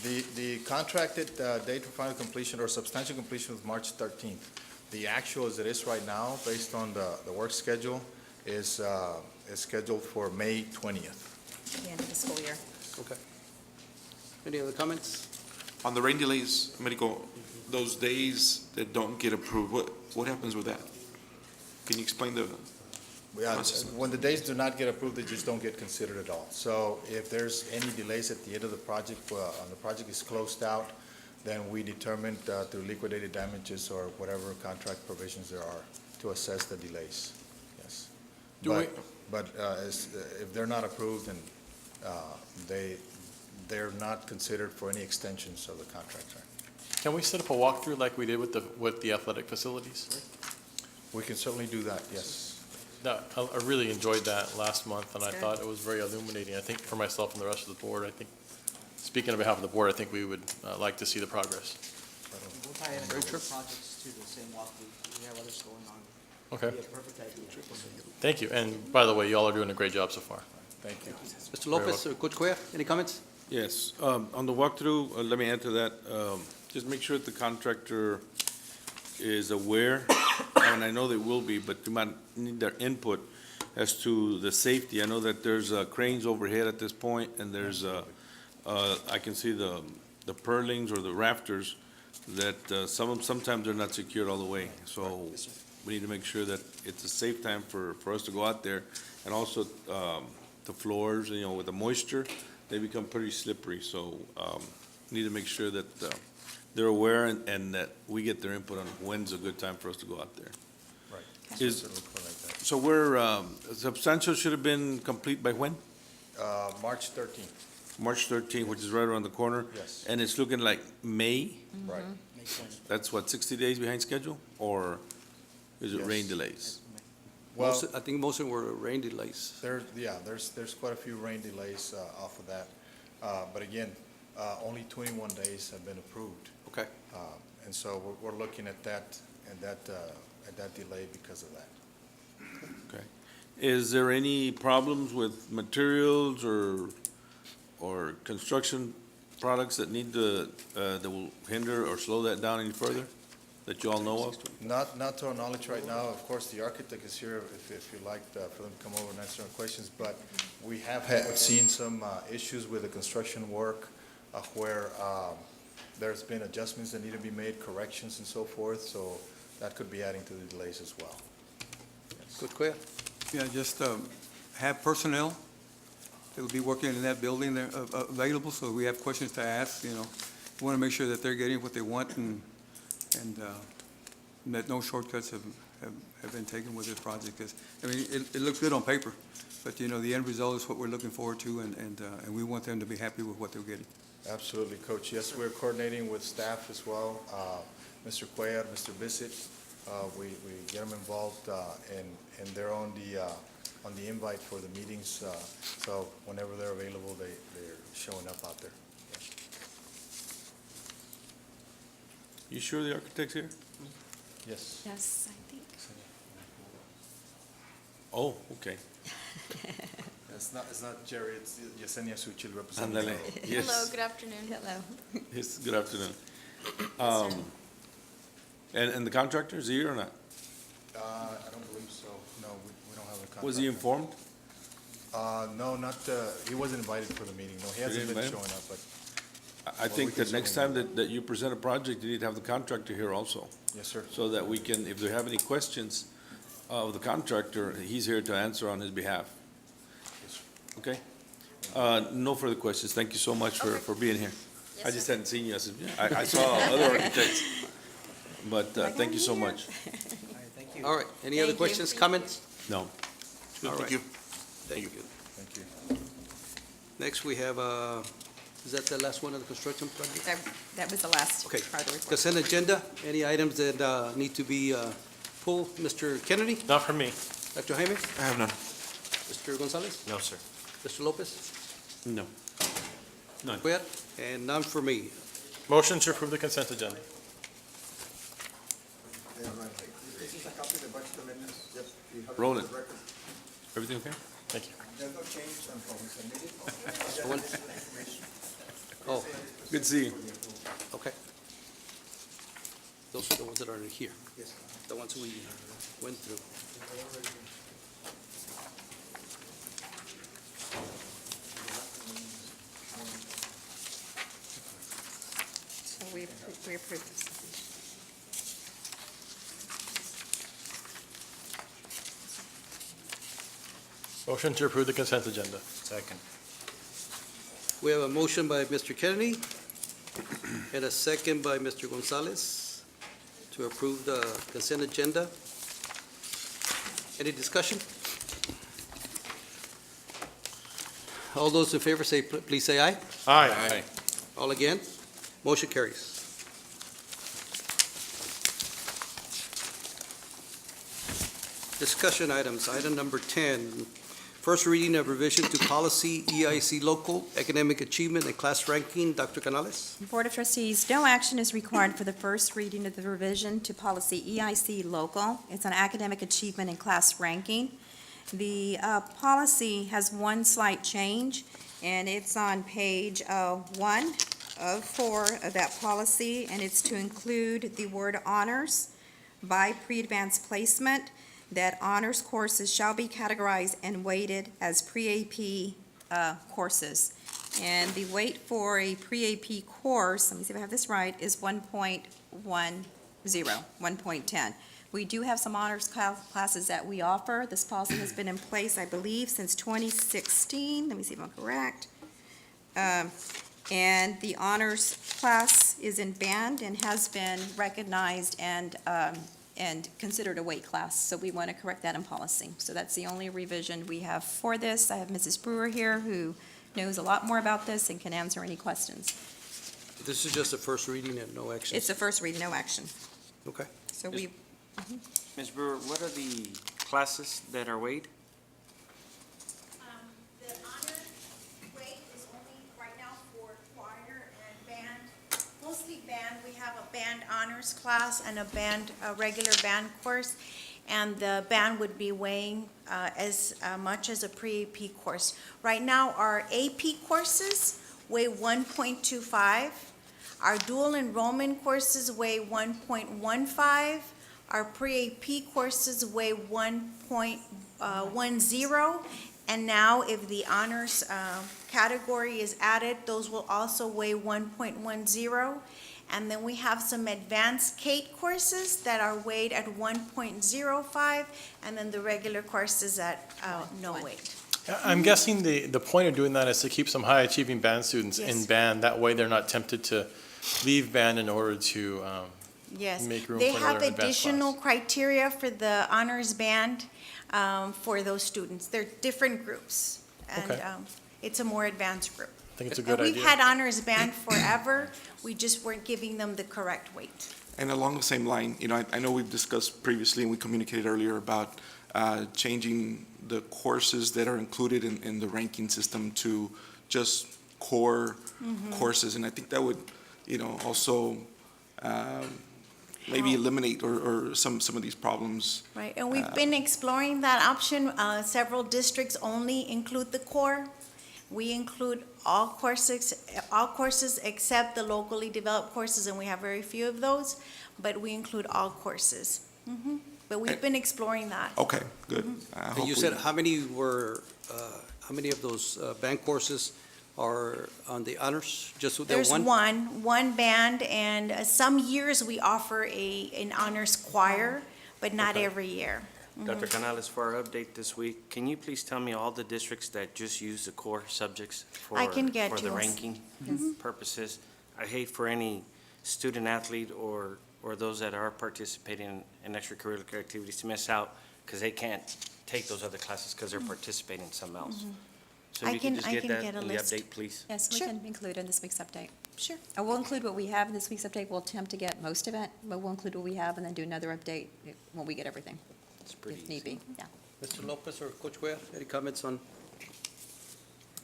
The contracted date for final completion or substantial completion was March 13th. The actual as it is right now, based on the work schedule, is scheduled for May 20th. The end of the school year. Okay. Any other comments? On the rain delays, Americo, those days that don't get approved, what happens with that? Can you explain the Yeah, process? when the dates do not get approved, they just don't get considered at all. So if there's any delays at the end of the project, and the project is closed out, then we determine through liquidated damages or whatever contract provisions there are to assess the delays. Yes. But if they're not approved, then they're not considered for any extensions of the contract. Can we set up a walkthrough like we did with the athletic facilities? We can certainly do that, yes. I really enjoyed that last month, and I Good. thought it was very illuminating. I think for myself and the rest of the board, I think speaking on behalf of the board, I think we would like to see the progress. We'll tie in other projects to the same walkthrough. We have others going on. Okay, Be a perfect idea. thank you. And by the way, you all are doing a great job so far. Thank you. Mr. Lopez or Coach Cuellar, any comments? Yes, on the walkthrough, let me add to that, just make sure that the contractor is aware, and I know they will be, but you might need their input as to the safety. I know that there's cranes overhead at this point, and there's, I can see the purlings or the rafters that sometimes they're not secured all the way. So we need to make sure that it's a safe time for us to go out there. And also, the floors, with the moisture, they become pretty slippery. So need to make sure that they're aware and that we get their input on when's a good time for us to go out there. Right. So we're, substantial should have been complete by when? March 13th, March 13th, which is right around the corner? yes, And it's looking like May? right. That's what, 60 days behind schedule? Or is it rain Yes. delays? Well, I think most of them were rain delays. there's quite a few rain delays off of that. But again, only 21 days have been approved. Okay. And so we're looking at that, and at that delay because of that. Okay. Is there any problems with materials or construction products that need to, that will hinder or slow that down any further, that you all know of? Not to our knowledge right now. Of course, the architect is here if you'd like for them to come over and answer our questions. But we have seen some issues with the construction work where there's been adjustments that need to be made, corrections and so forth. So that could be adding to the delays as well. Coach Cuellar? Yeah, just have personnel that will be working in that building there available, so we have questions to ask, We want to make sure that they're getting what they want and that no shortcuts have been taken with this project. 'Cause, it looks good on paper, but, the end result is what we're looking forward to, and we want them to be happy with what they're getting. Absolutely, Coach. Yes, we're coordinating with staff as well. Mr. Cuellar, Mr. Bissett, we get them involved, and they're on the invite for the meetings. So whenever they're available, they're showing up out there. You sure the architect's here? Yes. Yes, I think. Oh, okay. It's not Jerry, it's Yesenia Suchil Ándale. representing. Yes. Hello, good afternoon. Hello. Yes, good afternoon. And the contractor, is he here or not? I don't believe so. No, we don't have a contract. Was he informed? No, he wasn't invited for the meeting. No, he hasn't been invite him? showing up, but I think that next time that you present a project, you need to have the contractor here also, yes, sir. so that we can, if they have any questions of the contractor, he's here to answer on his behalf. Okay? No further questions. Thank you so much for being here. I just hadn't seen you. I said, I saw other architects, but thank you so much. Thank you. All right, any other Thank you. questions, comments? No. All Thank right. you. Thank you. Thank you. Next, we have, is that the last one of the construction project? That was the last Okay. part of the report. Consent agenda, any items that need to be pulled? Mr. Kennedy, Not for me. Dr. Jaime, I have none. Mr. Gonzalez, No, sir. Mr. Lopez, No. None. Cuellar, and none for me. Motion to approve the consent agenda. This is a copy of the budget amendments. Just, you have it Roll for it. the record. Everything okay? Thank you. There's no change from we submitted. The one- Oh, Good to see you. okay. Those are the ones that are here, Yes. the ones we went through. So we approve this. Motion to approve the consent agenda. Second. We have a motion by Mr. Kennedy and a second by Mr. Gonzalez to approve the consent agenda. Any discussion? All those in favor say, please say aye. Aye. All again? Motion carries. Discussion items, item number 10. first reading of revision to policy EIC local academic achievement and class ranking. Dr. Canales? Board of Trustees, no action is required for the first reading of the revision to policy EIC local. It's on academic achievement and class ranking. The policy has one slight change, and it's on page 1 of 4 of that policy, and it's to include the word honors by pre-advanced placement, that honors courses shall be categorized and weighted as pre-AP courses. And the weight for a pre-AP course, let me see if I have this right, is 1.10, 1.10. We do have some honors classes that we offer. This policy has been in place, I believe, since 2016. Let me see if I'm correct. And the honors class is in band and has been recognized and considered a weight class, so we want to correct that in policy. So that's the only revision we have for this. I have Mrs. Brewer here, who knows a lot more about this and can answer any questions. This is just a first reading and no action? It's a first read, no action. Okay. So we, Ms. Brewer, what are the classes that are weighed? The honor weight is only right now for choir and band. Mostly band, we have a band honors class and a regular band course. And the band would be weighing as much as a pre-AP course. Right now, our AP courses weigh 1.25. Our dual enrollment courses weigh 1.15. Our pre-AP courses weigh 1.10. And now, if the honors category is added, those will also weigh 1.10. And then we have some advanced CATE courses that are weighed at 1.05, and then the regular courses at no weight. I'm guessing the point of doing that is to keep some high-achieving band students in Yes. band. That way, they're not tempted to leave band in order to Yes, make room they for have another advanced additional class. criteria for the honors band for those students. They're different groups, and Okay. it's a more advanced group. I think it's a And good we've idea. had honors band forever, we just weren't giving them the correct weight. And along the same line, I know we've discussed previously and we communicated earlier about changing the courses that are included in the ranking system to just core courses. And I think that would, also maybe eliminate or some of these problems. Right, and we've been exploring that option. Several districts only include the core. We include all courses except the locally developed courses, and we have very few of those, but we include all courses. But we've been exploring that. Okay, good. And you said how many of those band courses are on the honors? Just that There's one? one band, and some years we offer an honors choir, but not Okay. every year. Dr. Canales, for our update this week, can you please tell me all the districts that just use the core subjects I can get for the you a- ranking purposes? I hate for any student athlete or those that are participating in extracurricular activities to miss out because they can't take those other classes because they're participating in something else. So I if you can can- just I get can that get a in the list. update, please. yes, we Sure. can include in this week's update. Sure. And we'll include what we have in this week's update. We'll attempt to get most of it, but we'll include what we have and then do another update when we get everything, It's pretty if need easy. be, yeah. Mr. Lopez or Coach Wea, any comments on?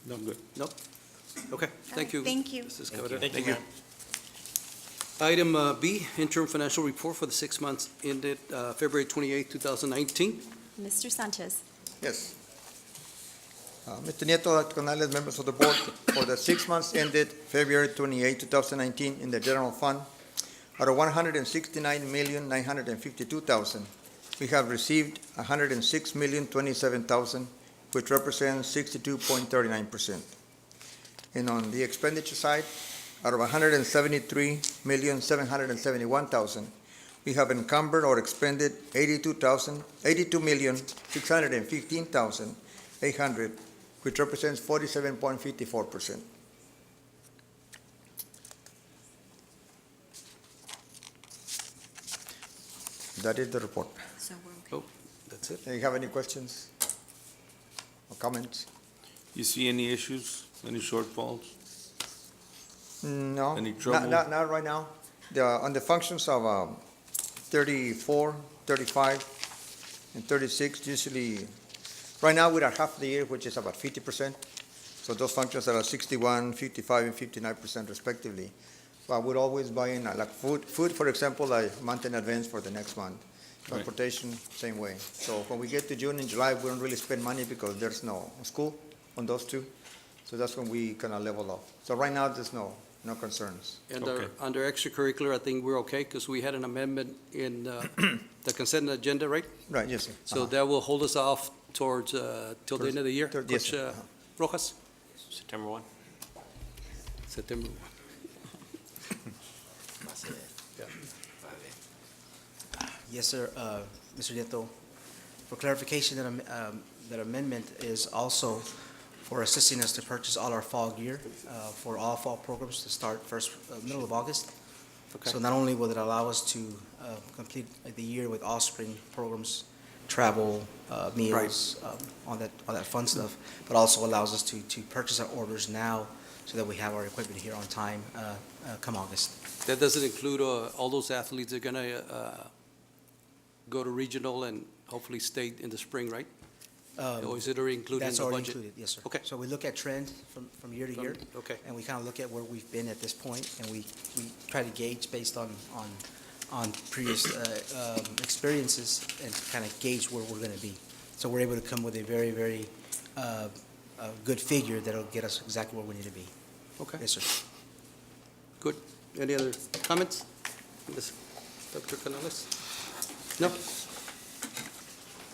No, good. No? Okay, thank you. Thank you. Mrs. Cabrera. Thank you. Item B, interim financial report for the 6 months ended February 28, 2019. Mr. Sanchez. Yes. Mr. Nieto, Dr. Canales, members of the board, for the 6 months ended February 28, 2019, in the general fund, out of $169,952,000, we have received $106,027,000, which represents 62.39%. And on the expenditure side, out of $173,771,000, we have encumbered or expended $82,615,800, which represents 47.54%. That is the report. So Oh, that's it? Do you have any questions or comments? You see any issues, any shortfalls? No. Any trouble? Not right now. On the functions of 34, 35, and 36, usually Right now, we're at half the year, which is about 50%. So those functions are at 61, 55, and 59% respectively. But we're always buying, like food, for example, a month in advance for the next month. Transportation, same way. So when we get to June and July, we don't really spend money because there's no school on those two. So that's when we kind of level off. So right now, there's no concerns. And Okay. under extracurricular, I think we're okay, because we had an amendment in the consent agenda, right? Right, yes, sir. So that will hold us off towards, till the end of the year? Yes, Which, sir. Rojas? September 1. September. Yes, sir. Mr. Nieto, for clarification, that amendment is also for assisting us to purchase all our fall gear for all fall programs to start middle of August. Okay. So not only will it allow us to complete the year with all spring programs, travel, meals, all that fun stuff, but also allows us to purchase our orders now so that we have our equipment here on time come August. That doesn't include all those athletes that are gonna go to regional and hopefully state in the spring, right? Or is it already included in That's the already budget? included, yes, sir. Okay. So we look at trend from year to year. Okay. And we kind of look at where we've been at this point, and we try to gauge based on previous experiences and kind of gauge where we're going to be. So we're able to come with a very, very good figure that'll get us exactly where we need to be. Okay, Yes, sir. good. Any other comments? Ms. Dr. Canales? No?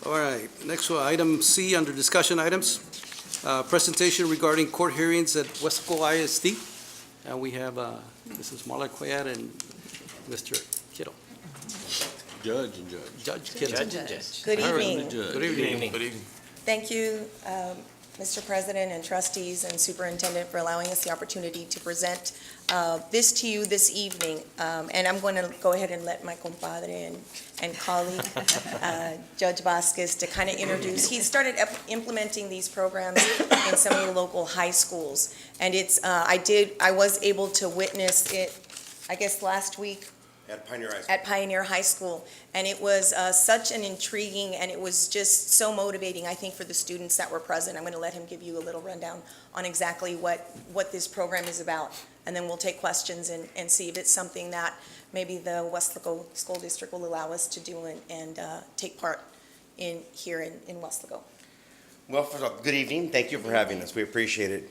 All right, next one, item C under discussion items. Presentation regarding court hearings at Weslaco ISD. And we have Mrs. Marla Cuellar and Mr. Kittle. Judge and judge. Judge Kittle. Good evening. Good evening. Good evening. Thank you, Mr. President and trustees and superintendent for allowing us the opportunity to present this to you this evening. And I'm going to go ahead and let my compadre and colleague, Judge Vasquez, to kind of introduce. He started implementing these programs in some of the local high schools. And I was able to witness it, I guess, last week, At Pioneer High School. at Pioneer High School. And it was such an intriguing, and it was just so motivating, I think, for the students that were present. I'm going to let him give you a little rundown on exactly what this program is about. And then we'll take questions and see if it's something that maybe the Weslaco School District will allow us to do and take part in here in Weslaco. Well, first of all, good evening. Thank you for having us. We appreciate it.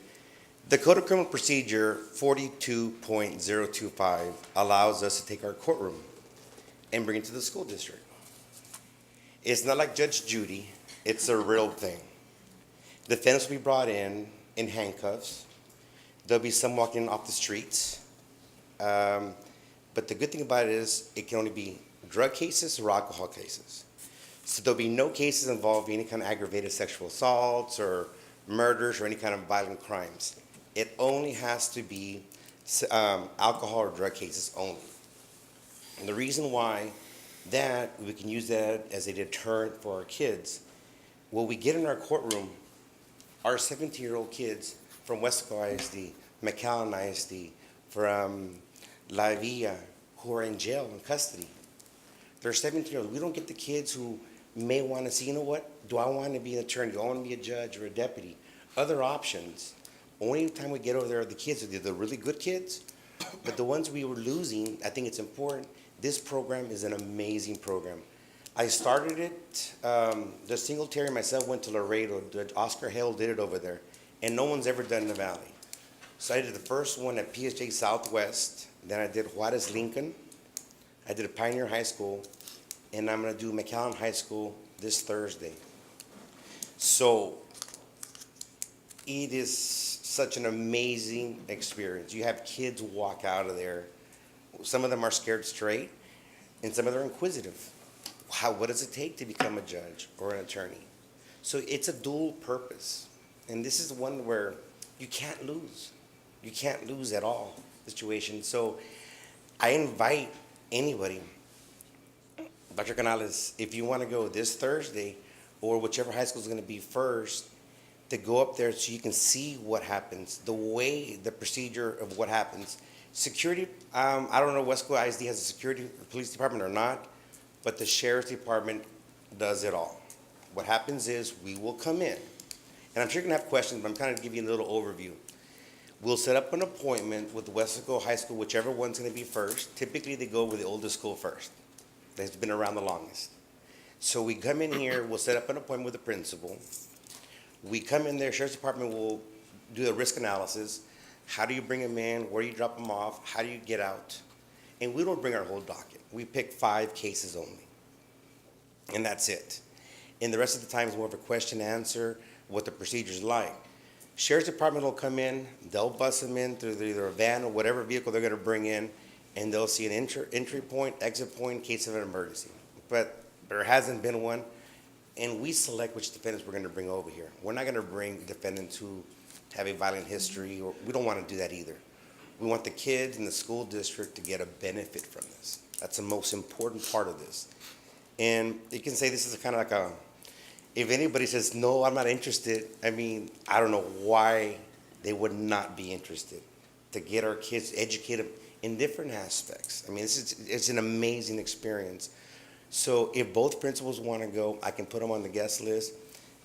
The Code of Criminal Procedure 42.025 allows us to take our courtroom and bring it to the school district. It's not like Judge Judy. It's a real thing. Defendants will be brought in handcuffs. There'll be some walking off the streets. But the good thing about it is it can only be drug cases or alcohol cases. So there'll be no cases involving any kind of aggravated sexual assaults or murders or any kind of violent crimes. It only has to be alcohol or drug cases only. And the reason why that we can use that as a deterrent for our kids, what we get in our courtroom are 17-year-old kids from Weslaco ISD, McAllen ISD, from La Villa, who are in jail in custody. They're 17-year-olds. We don't get the kids who may want to see, you know what, do I want to be an attorney? Do I want to be a judge or a deputy? Other options. Only time we get over there are the kids, are the really good kids, but the ones we were losing, I think it's important. This program is an amazing program. I started it, the Singletary and myself went to Laredo, Oscar Hale did it over there, and no one's ever done it in the Valley. So I did the first one at PSJ Southwest, then I did Juarez Lincoln, I did Pioneer High School, and I'm gonna do McAllen High School this Thursday. So it is such an amazing experience. You have kids walk out of there. Some of them are scared straight, and some of them are inquisitive. What does it take to become a judge or an attorney? So it's a dual purpose. And this is one where you can't lose. You can't lose at all situation. So I invite anybody, Dr. Canales, if you want to go this Thursday or whichever high school is going to be first, to go up there so you can see what happens, the procedure of what happens. Security, I don't know Weslaco ISD has a security police department or not, but the sheriff's department does it all. what happens is we will come in, and I'm sure you're gonna have questions, but I'm kind of giving you a little overview. We'll set up an appointment with Weslaco High School, whichever one's gonna be first. Typically, they go with the oldest school first. That's been around the longest. So we come in here, we'll set up an appointment with the principal. We come in there, Sheriff's Department will do a risk analysis. How do you bring them in? Where do you drop them off? How do you get out? And we don't bring our whole docket. We pick 5 cases only. And that's it. And the rest of the time is more of a question answer, what the procedure's like. Sheriff's Department will come in, they'll bus them in through either a van or whatever vehicle they're gonna bring in, and they'll see an entry point, exit point in case of an emergency. But there hasn't been one, and we select which defendants we're gonna bring over here. We're not gonna bring defendants who have a violent history, or we don't wanna do that either. We want the kids in the school district to get a benefit from this. That's the most important part of this. And you can say this is kind of like a, if anybody says, no, I'm not interested, I mean, I don't know why they would not be interested to get our kids educated in different aspects. I mean, it's an amazing experience. So if both principals want to go, I can put them on the guest list.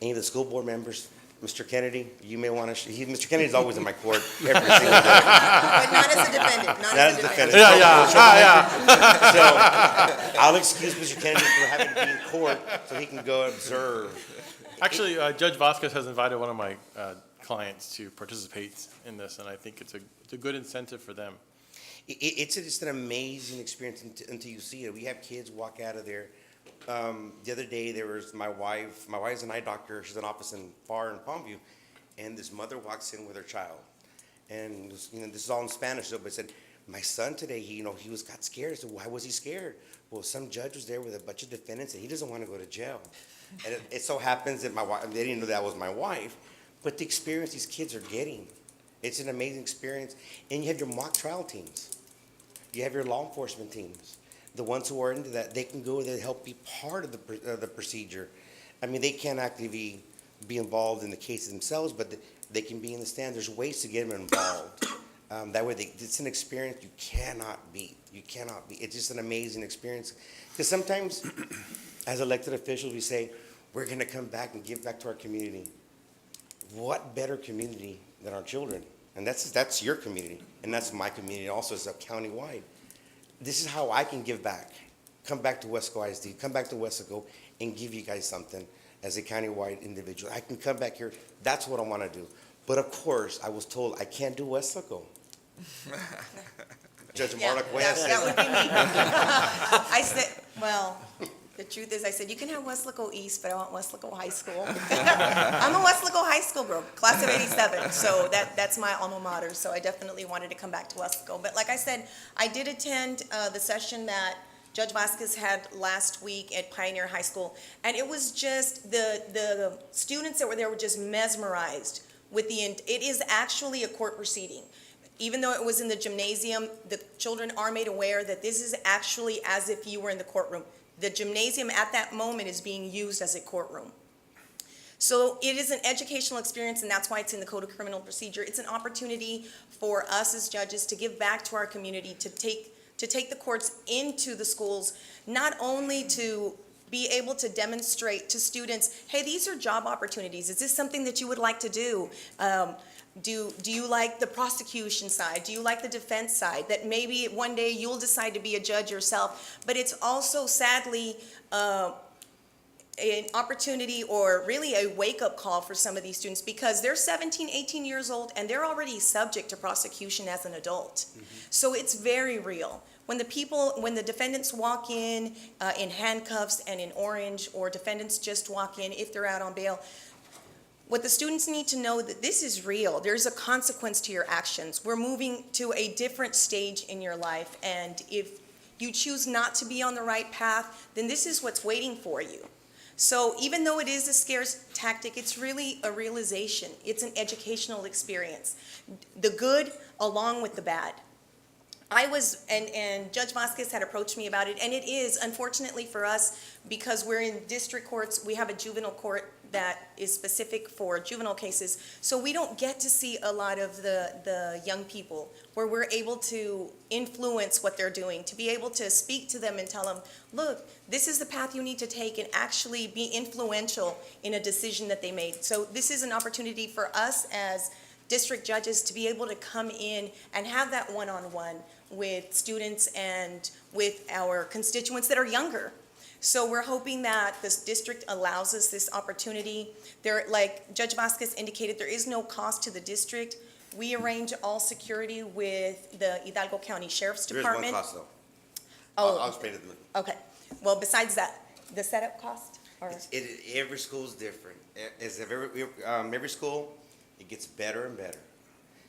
Any of the school board members, Mr. Kennedy, you may want to, Mr. Kennedy's always in my court every single day. But not as a defendant, not as a defendant. So I'll excuse Mr. Kennedy for having to be in court so he can go observe. Actually, Judge Vasquez has invited one of my clients to participate in this, and I think it's a good incentive for them. It's just an amazing experience until you see it. We have kids walk out of there. The other day, there was my wife's an eye doctor. She's in an office in Palmview, and this mother walks in with her child. And this is all in Spanish, but said, my son today, he got scared. I said, why was he scared? Well, some judge was there with a bunch of defendants, and he doesn't want to go to jail. And it so happens that my wife, they didn't know that was my wife, but the experience these kids are getting, it's an amazing experience. And you have your mock trial teams. You have your law enforcement teams. The ones who are into that, they can go there and help be part of the procedure. I mean, they can't actively be involved in the cases themselves, but they can be in the stand. There's ways to get them involved. That way, it's an experience you cannot beat. You cannot beat. It's just an amazing experience. Because sometimes, as elected officials, we say, we're going to come back and give back to our community. What better community than our children? And that's your community, and that's my community also. It's a county-wide. This is how I can give back. Come back to Weslaco ISD, come back to Weslaco, and give you guys something as a county-wide individual. I can come back here. That's what I want to do. But of course, I was told I can't do Weslaco. Judge Marla that would be me. I said, well, the truth is, I said, you can have Weslaco East, but I want Weslaco High School. I'm a Weslaco High School girl, class of '87, so that's my alma mater, so I definitely wanted to come back to Weslaco. But like I said, I did attend the session that Judge Vasquez had last week at Pioneer High School, and it was just, the students that were there were just mesmerized with it is actually a court proceeding. Even though it was in the gymnasium, the children are made aware that this is actually as if you were in the courtroom. The gymnasium at that moment is being used as a courtroom. So it is an educational experience, and that's why it's in the Code of Criminal Procedure. It's an opportunity for us as judges to give back to our community, to take the courts into the schools, not only to be able to demonstrate to students, hey, these are job opportunities. Is this something that you would like to do? Do you like the prosecution side? Do you like the defense side? That maybe one day you'll decide to be a judge yourself. But it's also, sadly, an opportunity or really a wake-up call for some of these students, because they're 17, 18 years old and they're already subject to prosecution as an adult. Mm-hmm. So it's very real. When the defendants walk in handcuffs and in orange, or defendants just walk in if they're out on bail, what the students need to know that this is real. There's a consequence to your actions. We're moving to a different stage in your life, and if you choose not to be on the right path, then this is what's waiting for you. So even though it is a scarce tactic, it's really a realization. It's an educational experience. The good along with the bad. And Judge Vasquez had approached me about it, and it is, unfortunately for us, because we're in district courts, we have a juvenile court that is specific for juvenile cases. So we don't get to see a lot of the young people where we're able to influence what they're doing, to be able to speak to them and tell them, look, this is the path you need to take, and actually be influential in a decision that they made. So this is an opportunity for us as district judges to be able to come in and have that one-on-one with students and with our constituents that are younger. So we're hoping that this district allows us this opportunity. There, like Judge Vasquez indicated, there is no cost to the district. We arrange all security with the Hidalgo County Sheriff's There's Department. one cost though. Oh, I'll explain it to them. okay. Well, besides that, the setup cost, or? Every school's different. Every school, it gets better and better.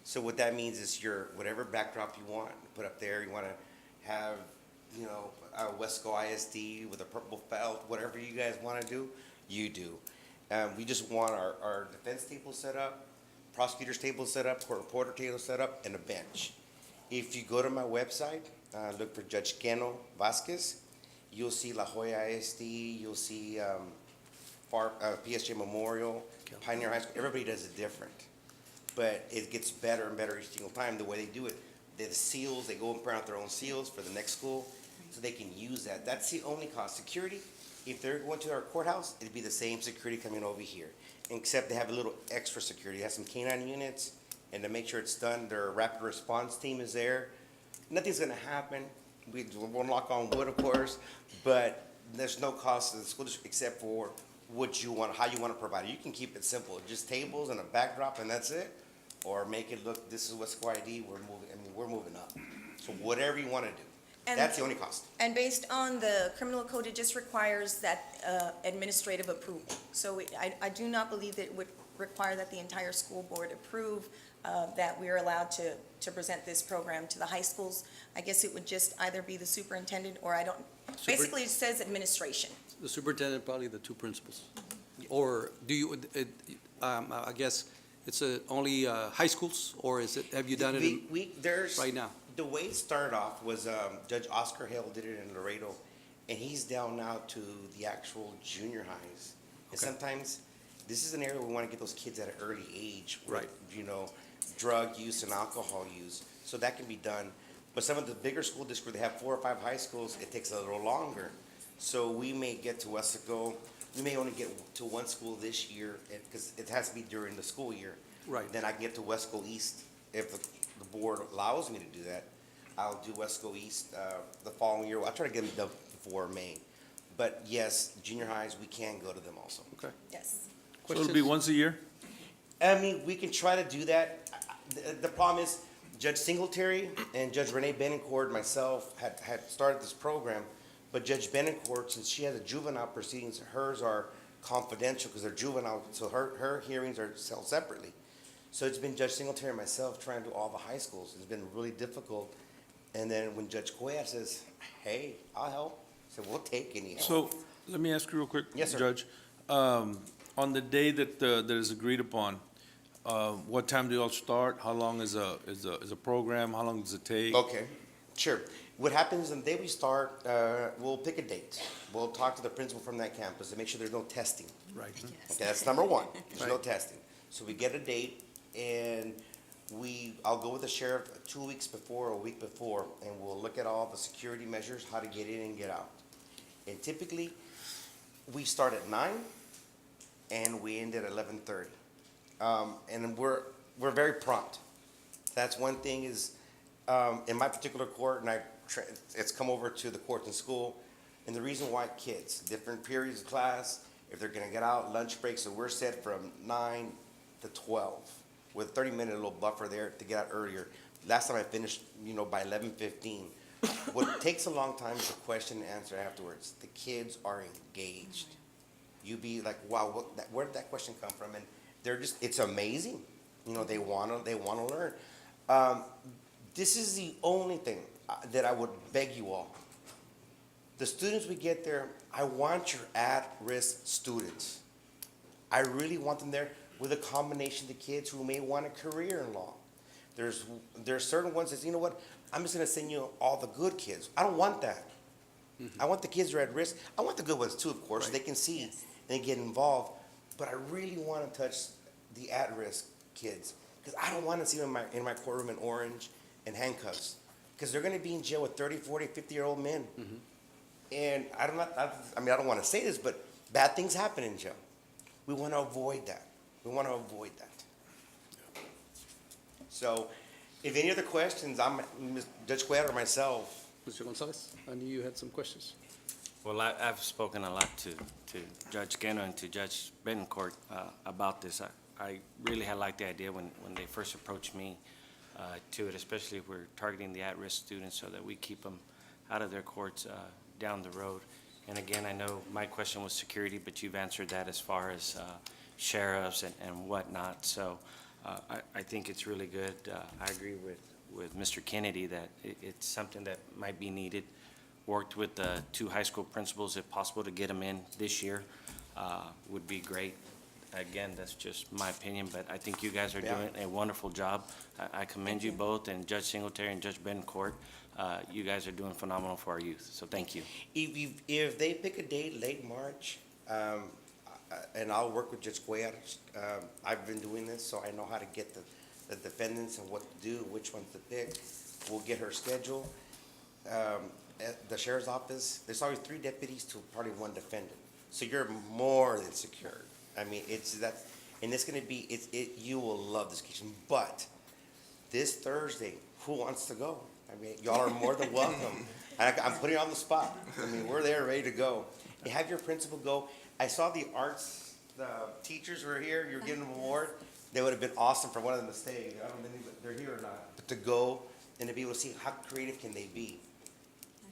So what that means is whatever backdrop you want to put up there, you want to have, Weslaco ISD with a purple felt, whatever you guys want to do, you do. We just want our defense table set up, prosecutor's table set up, court reporter table set up, and a bench. If you go to my website, look for Judge Keno Vasquez, you'll see La Jolla ISD, you'll see PSJ Memorial, Pioneer High School. Everybody does it different, but it gets better and better each single time the way they do it. The seals, they go and print out their own seals for the next school, so they can use that. That's the only cost. Security, if they're going to our courthouse, it'd be the same security coming over here, except they have a little extra security. They have some canine units, and to make sure it's done, their rapid response team is there. Nothing's gonna happen. We won't knock on wood, of course, but there's no cost to the school district except for what you want, how you want to provide it. You can keep it simple, just tables and a backdrop, and that's it. Or make it look, this is Weslaco ID, we're moving up. So whatever you want to do, And- that's the only cost. And based on the criminal code, it just requires that administrative approval. So I do not believe that it would require that the entire school board approve that we are allowed to present this program to the high schools. I guess it would just either be the superintendent, or basically it says administration. The superintendent, probably the two principals. Or do you, I guess, it's only high schools, or have you done it There's right now? The way it started off was Judge Oscar Hale did it in Laredo, and he's down now to the actual junior highs. And Okay. sometimes, this is an area we want to get those kids at an early age. with, Right. Drug use and alcohol use, so that can be done. But some of the bigger school districts, where they have 4 or 5 high schools, it takes a little longer. So we may get to Weslaco, we may only get to one school this year, because it has to be during the school year. Right. Then I can get to Weslaco East, if the board allows me to do that. I'll do Weslaco East the following year. I'll try to get them done before May. But yes, junior highs, we can go to them also. Okay. Yes. So it'll be once a year? I mean, we can try to do that. The problem is, Judge Singletary and Judge Renee Benincourt, myself, had started this program, but Judge Benincourt, since she has a juvenile proceedings, hers are confidential because they're juvenile, so her hearings are held separately. So it's been Judge Singletary and myself trying to do all the high schools. It's been really difficult. And then when Judge Cuellar says, hey, I'll help, I said, we'll take any help. So, let me ask you real quick, Yes, sir. Judge. On the day that is agreed upon, what time do you all start? How long is a program? How long does it take? Okay, sure. What happens on the day we start, we'll pick a date. We'll talk to the principal from that campus to make sure there's no testing. Right. Okay, that's number one. There's no Right. testing. So we get a date, and I'll go with the sheriff 2 weeks before or a week before, and we'll look at all the security measures, how to get in and get out. And typically, we start at 9, and we end at 11:30. And we're very prompt. That's one thing is, in my particular court, and it's come over to the courts and school, and the reason why kids, different periods of class, if they're gonna get out, lunch breaks, so we're set from 9 to 12, with a 30-minute little buffer there to get out earlier. Last time I finished, by 11:15. What takes a long time is the question and answer afterwards. The kids are engaged. You be like, wow, where did that question come from? And it's amazing. They wanna learn. This is the only thing that I would beg you all. The students we get there, I want your at-risk students. I really want them there with a combination of the kids who may want a career in law. There's certain ones that, you know what, I'm just gonna send you all the good kids. I don't want that. I want the kids who are at risk. I want the good ones too, of course, so they can see and get involved. but I really want to touch the at-risk kids, because I don't want to see them in my courtroom in orange and handcuffs, because they're going to be in jail with 30, 40, 50-year-old men. And I don't want to say this, but bad things happen in jail. We want to avoid that. We want to avoid that. So, if any other questions, Judge Cuellar or myself. Mr. Gonzalez, I knew you had some questions. Well, I've spoken a lot to Judge Gano and to Judge Betancourt about this. I really had liked the idea when they first approached me to it, especially if we're targeting the at-risk students so that we keep them out of their courts down the road. And again, I know my question was security, but you've answered that as far as sheriffs and whatnot. So I think it's really good. I agree with Mr. Kennedy that it's something that might be needed. Worked with the 2 high school principals, if possible, to get them in this year would be great. Again, that's just my opinion, but I think you guys are doing a wonderful job. I commend you both, and Judge Singletary and Judge Betancourt. You guys are doing phenomenal for our youth, so thank you. If they pick a date, late March, and I'll work with Judge Cuellar. I've been doing this, so I know how to get the defendants and what to do, which ones to pick. We'll get her schedule. At the sheriff's office, there's always 3 deputies to probably 1 defendant. So you're more than secured. I mean, and it's gonna be, you will love this case. But this Thursday, who wants to go? I mean, y'all are more than welcome. I'm putting you on the spot. I mean, we're there, ready to go. You have your principal go. I saw the teachers were here, you're giving them an award. They would have been awesome for one of them to stay. I don't know if they're here or not. But to go and to be able to see how creative can they be.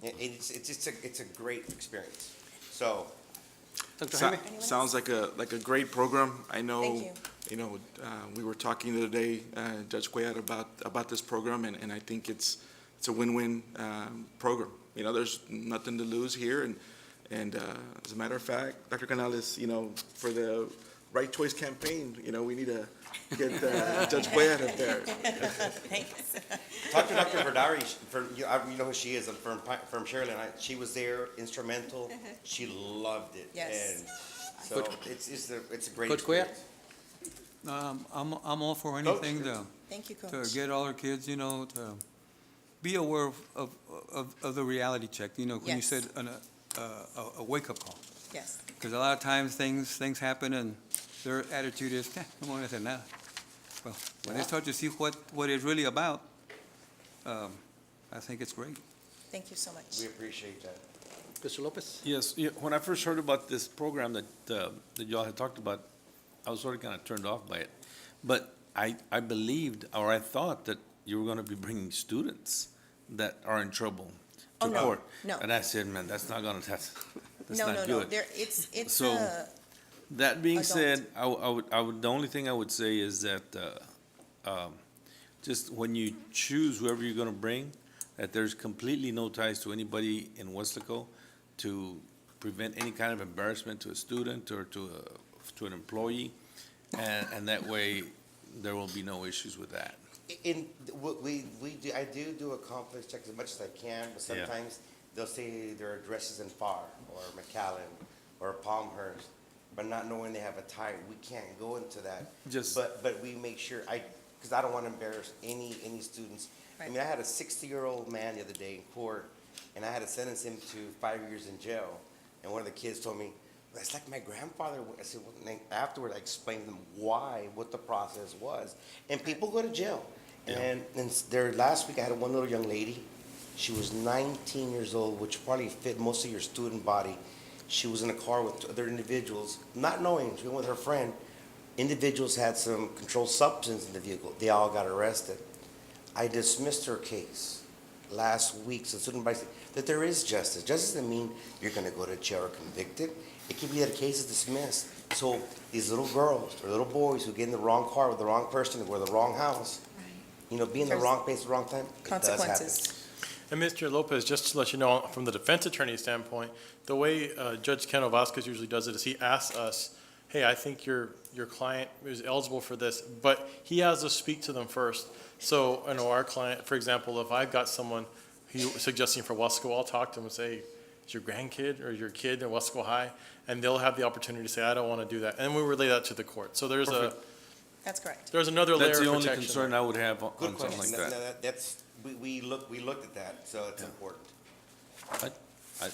It's a great experience. So, Dr. Jaime? Sounds like a great program. I know, Thank you. We were talking the other day, Judge Cuellar, about this program, and I think it's a win-win program. There's nothing to lose here, and as a matter of fact, Dr. Canales, for the Right Choice campaign, we need to get Judge Cuellar up there. Thanks. talk to Dr. Verdari. You know who she is, from Shirley. She was there, instrumental. She loved it. Yes. And so it's a great Coach Cuellar? experience. I'm all for anything Thank you, to Coach. get all our kids, to be aware of the reality check, when you Yes. said a wake-up call. Yes. Because a lot of times things happen and their attitude is, no voy a hacer nada. Well, when they start to see what it's really about, I think it's great. Thank you so much. We appreciate that. Mr. Lopez? Yes, when I first heard about this program that y'all had talked about, I was sort of kind of turned off by it. But I believed, or I thought that you were going to be bringing students that are in trouble to court. No. And I said, man, that's not going to, that's No, not no, good. no. It's So, that being adult. said, I would, the only thing I would say is that, just when you choose whoever you're gonna bring, that there's completely no ties to anybody in Weslaco to prevent any kind of embarrassment to a student or to an employee, and that way, there will be no issues with that. I do a conflict check as much as I can, but Yeah. sometimes they'll say their address is in FAR or McAllen or Palmhurst, but not knowing they have a tie, we can't go into that. But we make sure, because I don't want to embarrass any students. I mean, I had a 60-year-old man the other day in court, and I had to sentence him to 5 years in jail. And one of the kids told me, "That's like my grandfather." I said, well, and then afterward, I explained to them what the process was. And people go to jail. And there, last week, I had one little young lady. She was 19 years old, which probably fit most of your student body. She was in a car with other individuals, not knowing, she went with her friend. Individuals had some controlled substance in the vehicle. They all got arrested. I dismissed her case last week, so student body said that there is justice. Justice doesn't mean you're gonna go to jail or convicted. It could be that a case is dismissed. So these little girls or little boys who get in the wrong car with the wrong person or the wrong house, be in the wrong place at the wrong time, it does happen. Consequences. And Mr. Lopez, just to let you know, from the defense attorney standpoint, the way Judge Ken Vasquez usually does it is he asks us, hey, I think your client is eligible for this, but he has to speak to them first. So, our client, for example, if I've got someone suggesting for Weslaco, I'll talk to him and say, is your grandkid or your kid in Weslaco High, and they'll have the opportunity to say, I don't want to do that, and we relay that to the court. So there's Perfect. That's correct. there's another layer That's of the protection. only concern I would have on Good something question. like No, that. That's, we looked at that, so it's important.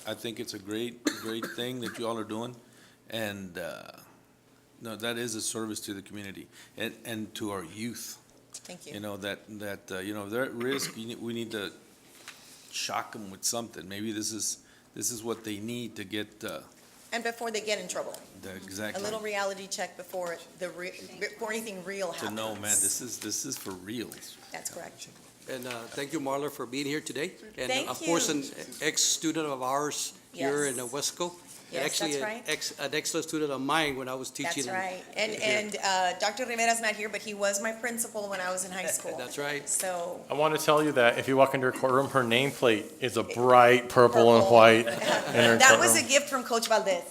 I think it's a great thing that you all are doing, and, no, that is a service to the community and to our youth. Thank you. You know, you know, they're at risk, we need to shock them with something. Maybe this is what they need to get, And before they get in trouble. A exactly, little reality check before before anything real to happens. know, man, this is for real. That's correct. And thank you, Marla, for being here today. And Thank of course, you. an ex-student of ours here in Yes. Wesco. Yes, Actually, that's right. an excellent student of mine when I was teaching. That's right. here. And Dr. Rivera's not here, but he was my principal when I was in high school. That's right. So, I want to tell you that if you walk into her courtroom, her nameplate is a bright purple and white in her that was a courtroom. gift from Coach Valdez.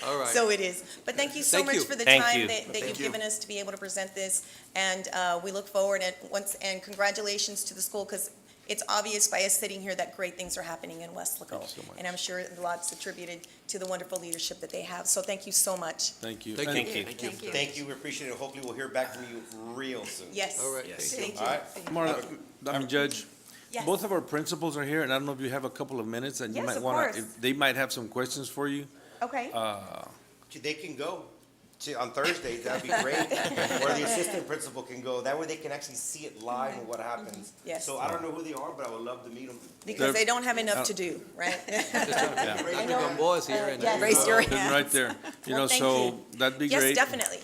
All right. So it is. But thank you so Thank much you. for the Thank time you. that you've given us to be able to present this. And we look forward and congratulations to the school, because it's obvious by us sitting here that great things are happening in Weslaco. so much. And I'm sure a lot's attributed to the wonderful leadership that they have. So thank you so much. Thank you. Thank And- you. Thank you. Thank you, we appreciate it. Hopefully we'll hear back from you real soon. Yes. All right. Yes. Thank you. Thank you. All right? Marla, Judge, Yes. both of our principals are here, and I don't know if you have a couple of minutes, and you Yes, might of want course. to, they might have some questions for you. Okay. They can go on Thursdays, that'd be great. Or the assistant principal can go, that way they can actually see it live and what happens. Yes. So I don't know who they are, but I would love to meet them. Because they don't have enough to do, right? Mr. Gamboa is here. and Yeah, raise your They're hands. right there, you know, Well, thank so you. that'd be Yes, great. definitely.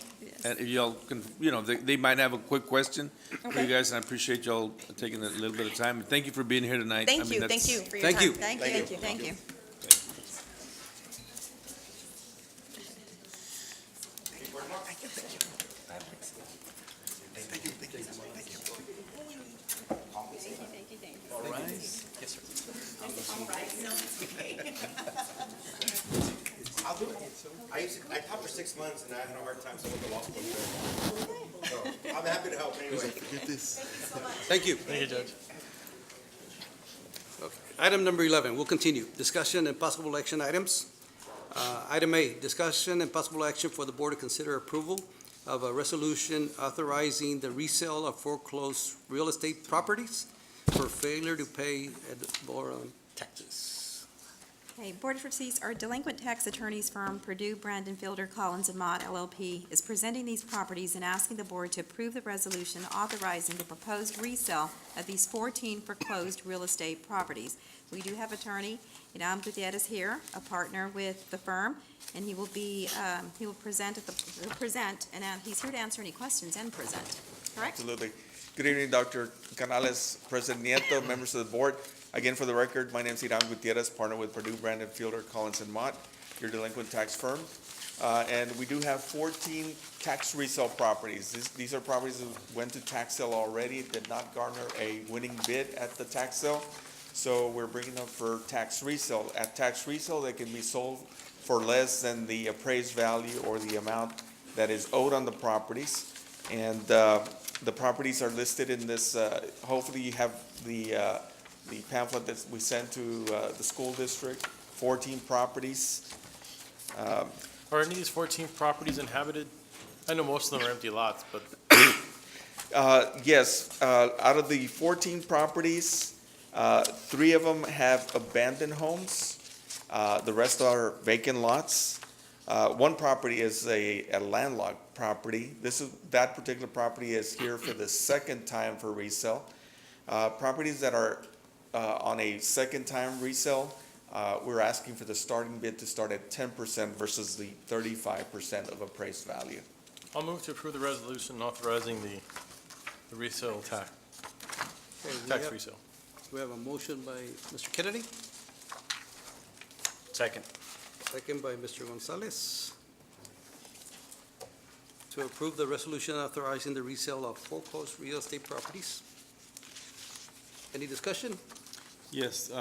And if y'all can, you know, they might have a quick question for Okay. you guys, and I appreciate y'all taking a little bit of time. And thank you for being here tonight. I Thank mean, you, that's- thank you for your time. Thank you. Thank you, thank you. I'll do it. I taught for 6 months and I had a hard time, so I went to law school. So I'm happy to help anyway. Thank you. Thank you, Judge. Okay. Item number 11, we'll continue. Discussion and possible action items. Item A, discussion and possible action for the board to consider approval of a resolution authorizing the resale of foreclosed real estate properties for failure to pay taxes. Okay, Board of Trustees, our delinquent tax attorneys firm, Purdue, Brandon, Fielder, Collins, and Mott LLP, is presenting these properties and asking the board to approve the resolution authorizing the proposed resale of these 14 foreclosed real estate properties. We do have attorney Iram Gutierrez here, a partner with the firm, and he will present and he's here to answer any questions and present, correct? Absolutely. Good evening, Dr. Canales, President Nieto, members of the board. Again, for the record, my name is Iram Gutierrez, partner with Purdue, Brandon, Fielder, Collins, and Mott, your delinquent tax firm. And we do have 14 tax resale properties. These are properties that went to tax sale already, did not garner a winning bid at the tax sale. So we're bringing them for tax resale. At tax resale, they can be sold for less than the appraised value or the amount that is owed on the properties. And the properties are listed in this, hopefully you have the pamphlet that we sent to the school district, 14 properties. Are any of these 14 properties inhabited? I know most of them are empty lots, but Yes, out of the 14 properties, 3 of them have abandoned homes. The rest are vacant lots. One property is a landlocked property. That particular property is here for the second time for resale. Properties that are on a second time resale, we're asking for the starting bid to start at 10% versus the 35% of appraised value. I'll move to approve the resolution authorizing the resale tax resale. We have a motion by Mr. Kennedy, Second. second by Mr. Gonzalez, to approve the resolution authorizing the resale of foreclosed real estate properties. Any discussion? Yes,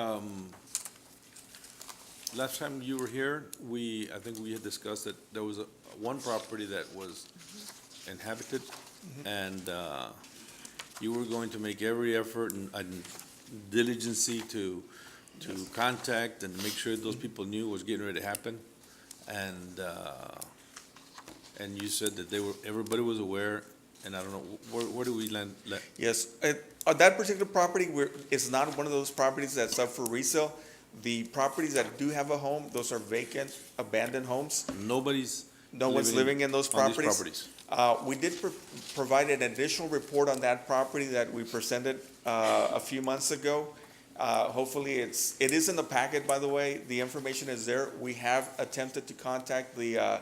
last time you were here, I think we had discussed that there was one property that was inhabited, and you were going to make every effort and diligency to to contact and make sure those people knew what was getting ready to happen. And you said that everybody was aware, and I don't know, where do we land? Yes, on that particular property, it's not one of those properties that's up for resale. The properties that do have a home, those are vacant, abandoned homes. No one's living in those on these properties. We did provide an additional report on that property that we presented a few months ago. Hopefully it is in the packet, by the way. The information is there. We have attempted to contact the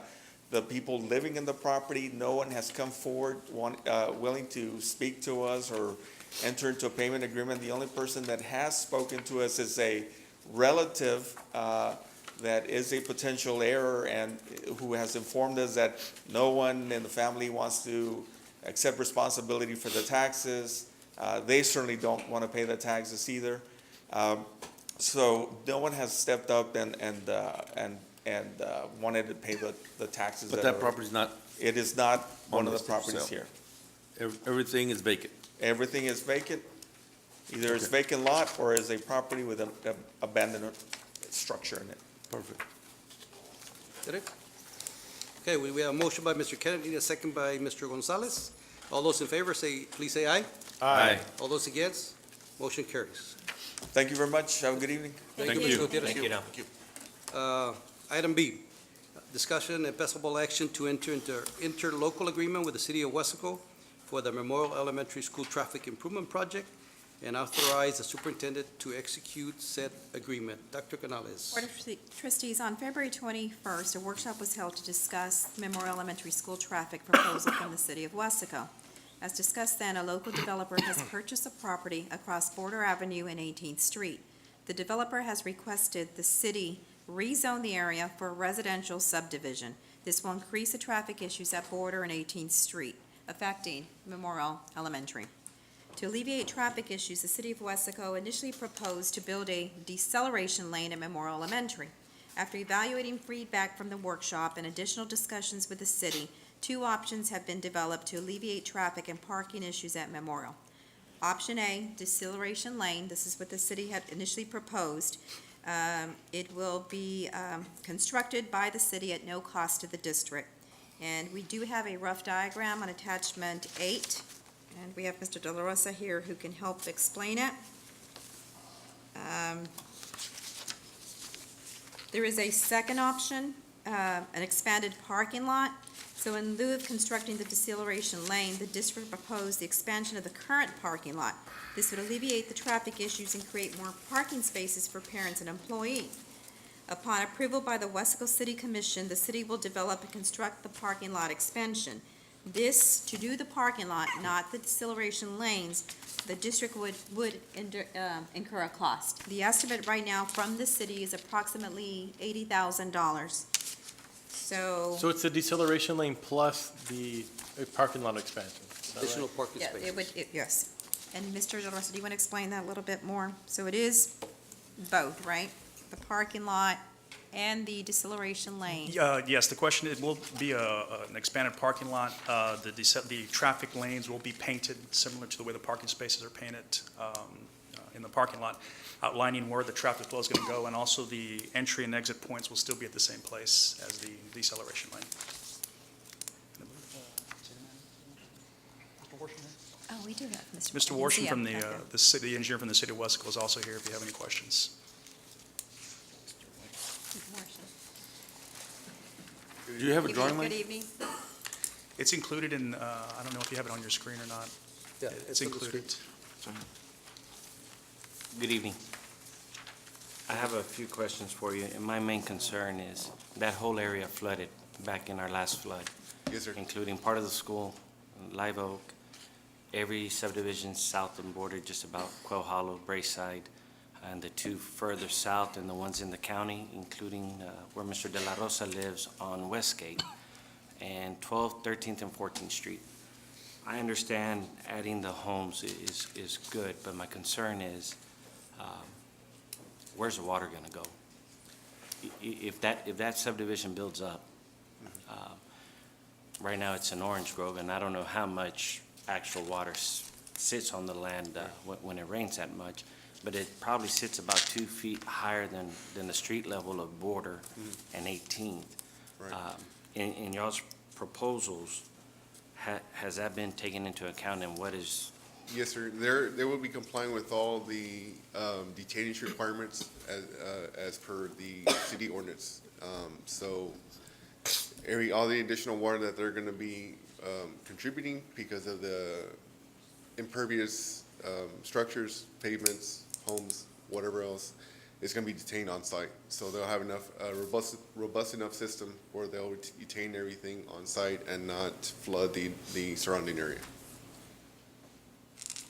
people living in the property. No one has come forward willing to speak to us or enter into a payment agreement. The only person that has spoken to us is a relative that is a potential heir and who has informed us that no one in the family wants to accept responsibility for the taxes. They certainly don't want to pay the taxes either. So no one has stepped up and wanted to pay the taxes. But that property's not. It is not one of the properties here. Everything is vacant. Everything is vacant. Either it's vacant lot or is a property with an abandoned structure in it. Perfect. Did it? Okay, we have a motion by Mr. Kennedy, a second by Mr. Gonzalez. All those in favor please say aye. Aye. All those against, motion carries. Thank you very much. Have a good evening. Thank you. Thank you. Item B, discussion and possible action to enter into interlocal agreement with the City of Weslaco for the Memorial Elementary School Traffic Improvement Project and authorize the superintendent to execute said agreement. Dr. Canales. Board of Trustees, on February 21st, a workshop was held to discuss Memorial Elementary School traffic proposal from the City of Weslaco. As discussed then, a local developer has purchased a property across Border Avenue and 18th Street. The developer has requested the city rezone the area for a residential subdivision. This will increase the traffic issues at Border and 18th Street, affecting Memorial Elementary. To alleviate traffic issues, the City of Weslaco initially proposed to build a deceleration lane at Memorial Elementary. After evaluating feedback from the workshop and additional discussions with the city, 2 options have been developed to alleviate traffic and parking issues at Memorial. Option A, deceleration lane. This is what the city had initially proposed. It will be constructed by the city at no cost to the district. And we do have a rough diagram on attachment 8. And we have Mr. De La Rosa here who can help explain it. There is a second option, an expanded parking lot. So in lieu of constructing the deceleration lane, the district proposed the expansion of the current parking lot. This would alleviate the traffic issues and create more parking spaces for parents and employees. Upon approval by the Weslaco City Commission, the city will develop and construct the parking lot expansion. This, to do the parking lot, not the deceleration lanes, the district would incur a cost. The estimate right now from the city is approximately $80,000. So it's the deceleration lane plus the parking lot expansion. Is that right? Additional parking yeah, spaces. yes. And Mr. De La Rosa, do you want to explain that a little bit more? So it is both, right? The parking lot and the deceleration lane. Yes, the question, it will be an expanded parking lot. The traffic lanes will be painted similar to the way the parking spaces are painted in the parking lot, outlining where the traffic flow is going to go, and also the entry and exit points will still be at the same place as the deceleration lane. Oh, we do have Mr. Mr. Warsham from back there. the city engineer from the city of Weslaco is also here if you have any questions. Do you have a drawing, Good Mike? evening. It's included in, I don't know if you have it on your screen or not. Yeah, It's on the included. Good evening. I have a few questions for you, and my main concern is that whole area flooded back in our last flood. Yes, sir. Including part of the school, Live Oak, every subdivision south of the border, just about Quail Hollow, Brayside, and the 2 further south and the ones in the county, including where Mr. De La Rosa lives on Westgate, and 12th, 13th, and 14th Street. I understand adding the homes is good, but my concern is, where's the water gonna go? If that subdivision builds up, right now it's an orange grove, and I don't know how much actual water sits on the land when it rains that much, but it probably sits about 2 feet higher than the street level of Border and 18th. Right. In y'all's proposals, has that been taken into account, and what is? Yes, sir. They will be complying with all the detainage requirements as per the city ordinance. So all the additional water that they're going to be contributing because of the impervious structures, pavements, homes, whatever else, is going to be detained on site. So they'll have enough robust enough system where they'll detain everything on site and not flood the surrounding area.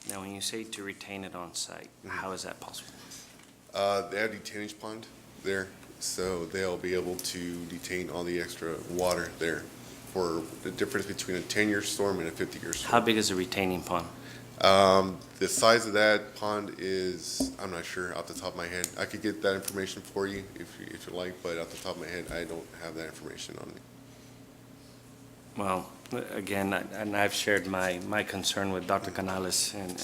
Now, when you say to retain it on site, how is that possible? They have detention pond there, so they'll be able to detain all the extra water there for the difference between a 10-year storm and a 50-year storm. How big is a retaining pond? The size of that pond is, I'm not sure off the top of my head. I could get that information for you if you like, but off the top of my head, I don't have that information on me. Well, again, and I've shared my concern with Dr. Canales and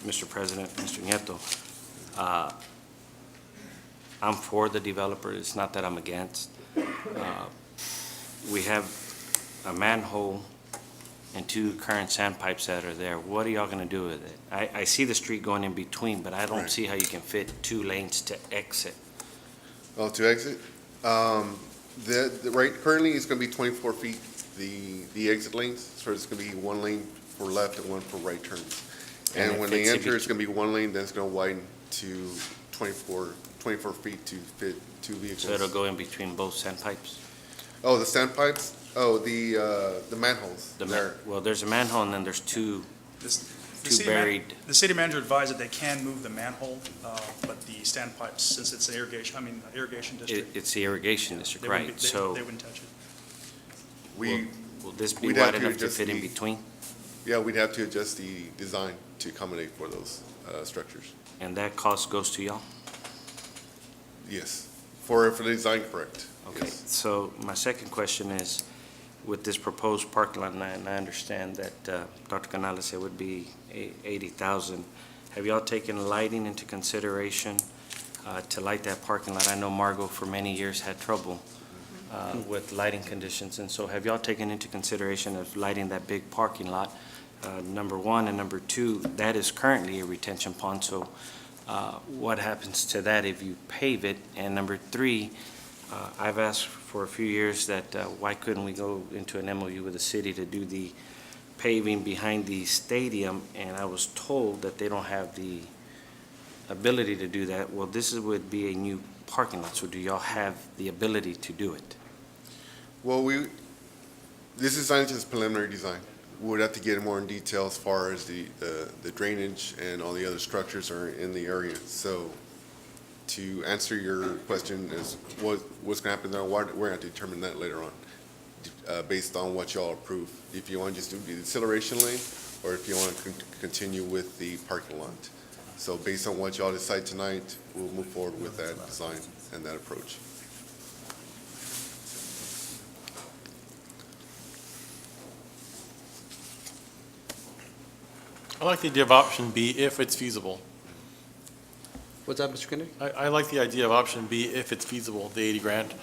Mr. President, Mr. Nieto. I'm for the developer. It's not that I'm against. We have a manhole and 2 current sand pipes that are there. What are y'all gonna do with it? I see the street going in between, but I don't Right. see how you can fit 2 lanes to exit. Oh, to exit? Right, currently it's gonna be 24 feet, the exit lanes, so it's gonna be 1 lane for left and 1 for right turns. And And it when they fits in enter, it's gonna be 1 lane, then it's gonna widen to 24 feet to fit 2 vehicles. So it'll go in between both sand pipes? Oh, the standpipes? Oh, the manholes. Well, there's a manhole and then there's 2 buried. The city manager advised that they can move the manhole, but the standpipes, since it's an irrigation district. It's the irrigation district, they wouldn't right? be- So They wouldn't touch it. will this be we'd have wide to enough to adjust fit in the- between? Yeah, we'd have to adjust the design to accommodate for those structures. And that cost goes to y'all? Yes, for the design, correct. Okay, Yes. so my second question is, with this proposed parking lot, and I understand that Dr. Canales said would be 80,000, have y'all taken lighting into consideration to light that parking lot? I know Margot for many years had trouble with lighting conditions, and so have y'all taken into consideration of lighting that big parking lot? Number 1, and number 2, that is currently a retention pond, so what happens to that if you pave it? And number 3, I've asked for a few years that why couldn't we go into an MOU with the city to do the paving behind the stadium, and I was told that they don't have the ability to do that. Well, this would be a new parking lot, so do y'all have the ability to do it? Well, this design is just preliminary design. We would have to get more in detail as far as the drainage and all the other structures are in the area. So to answer your question is what's gonna happen there, we're gonna have to determine that later on, based on what y'all approve. If you want to just do the acceleration lane, or if you want to continue with the parking lot. So based on what y'all decide tonight, we'll move forward with that design and that approach. I like the idea of option B if it's feasible. What's that, Mr. Kennedy? I like the idea of option B if it's feasible, the 80 grand.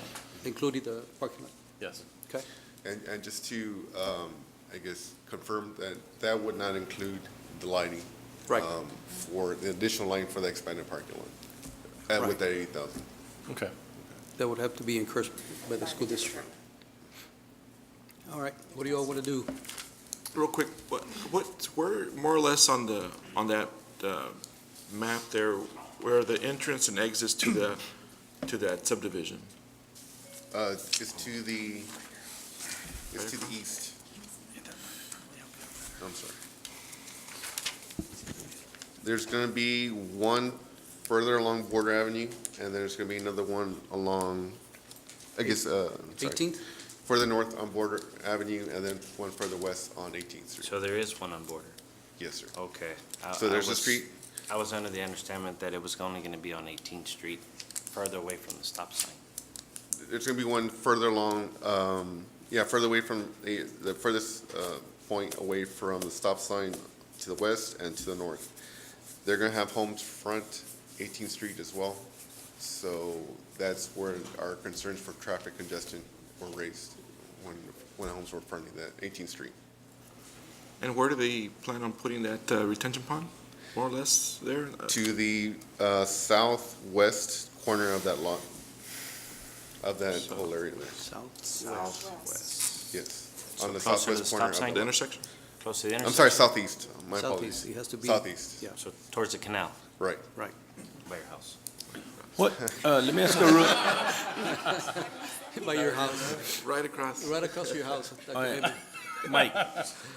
Including the parking lot? Yes. Okay. And just to, I guess, confirm that would not include the lighting. Right. For the additional lighting for the expanded parking lot, with that 80,000. Okay. That would have to be incurred by the school district. All right, what do you all want to do? Real quick, where more or less on that map there, where are the entrance and exits to that subdivision? It's to the east. I'm sorry. There's gonna be one further along Border Avenue, and there's gonna be another one along, I guess, I'm sorry, 18th? further north on Border Avenue, and then one further west on 18th Street. So there is one on Border? Yes, sir. Okay. So there's a street. I was under the understanding that it was only going to be on 18th Street, further away from the stop sign. There's gonna be one further along, further away from the furthest point away from the stop sign to the west and to the north. They're gonna have homes front 18th Street as well. So that's where our concerns for traffic congestion were raised when homes were fronting that 18th Street. And where do they plan on putting that retention pond, more or less there? To the southwest corner of that lot, of that whole area there. Southwest. Yes, on the closer to the southwest corner stop of sign? the intersection? Close to the I'm intersection? sorry, southeast. My Southeast. apologies. It has to be. Southeast. Yeah. So towards the canal, Right. Right. by your house. What, let me ask you a real, By your house. Right across. Right across your house. Oh, yeah. Mike,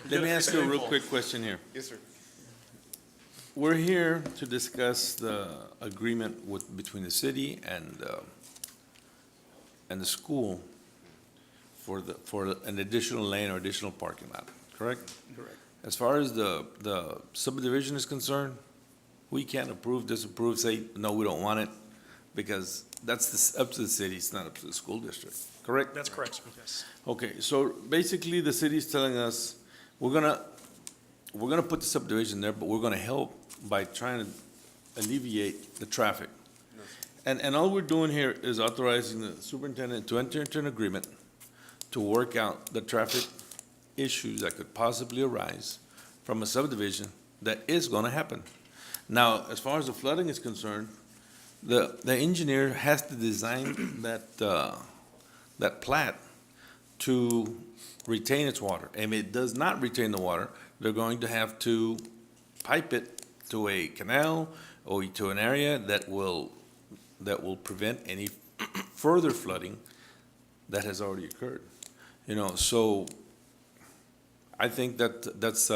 let me ask you a real quick question here. Yes, sir. We're here to discuss the agreement between the city and the school for an additional lane or additional parking lot, correct? Correct. As far as the subdivision is concerned, we can't approve, disapprove, say, no, we don't want it, because that's up to the city, it's not up to the school district, correct? That's correct, sir, yes. Okay, so basically, the city's telling us, we're gonna put the subdivision there, but we're gonna help by trying to alleviate the traffic. And all we're doing here is authorizing the superintendent to enter into an agreement to work out the traffic issues that could possibly arise from a subdivision that is gonna happen. Now, as far as the flooding is concerned, the engineer has to design that plat to retain its water. And if it does not retain the water, they're going to have to pipe it to a canal or to an area that will prevent any further flooding that has already occurred. You know, so I think that's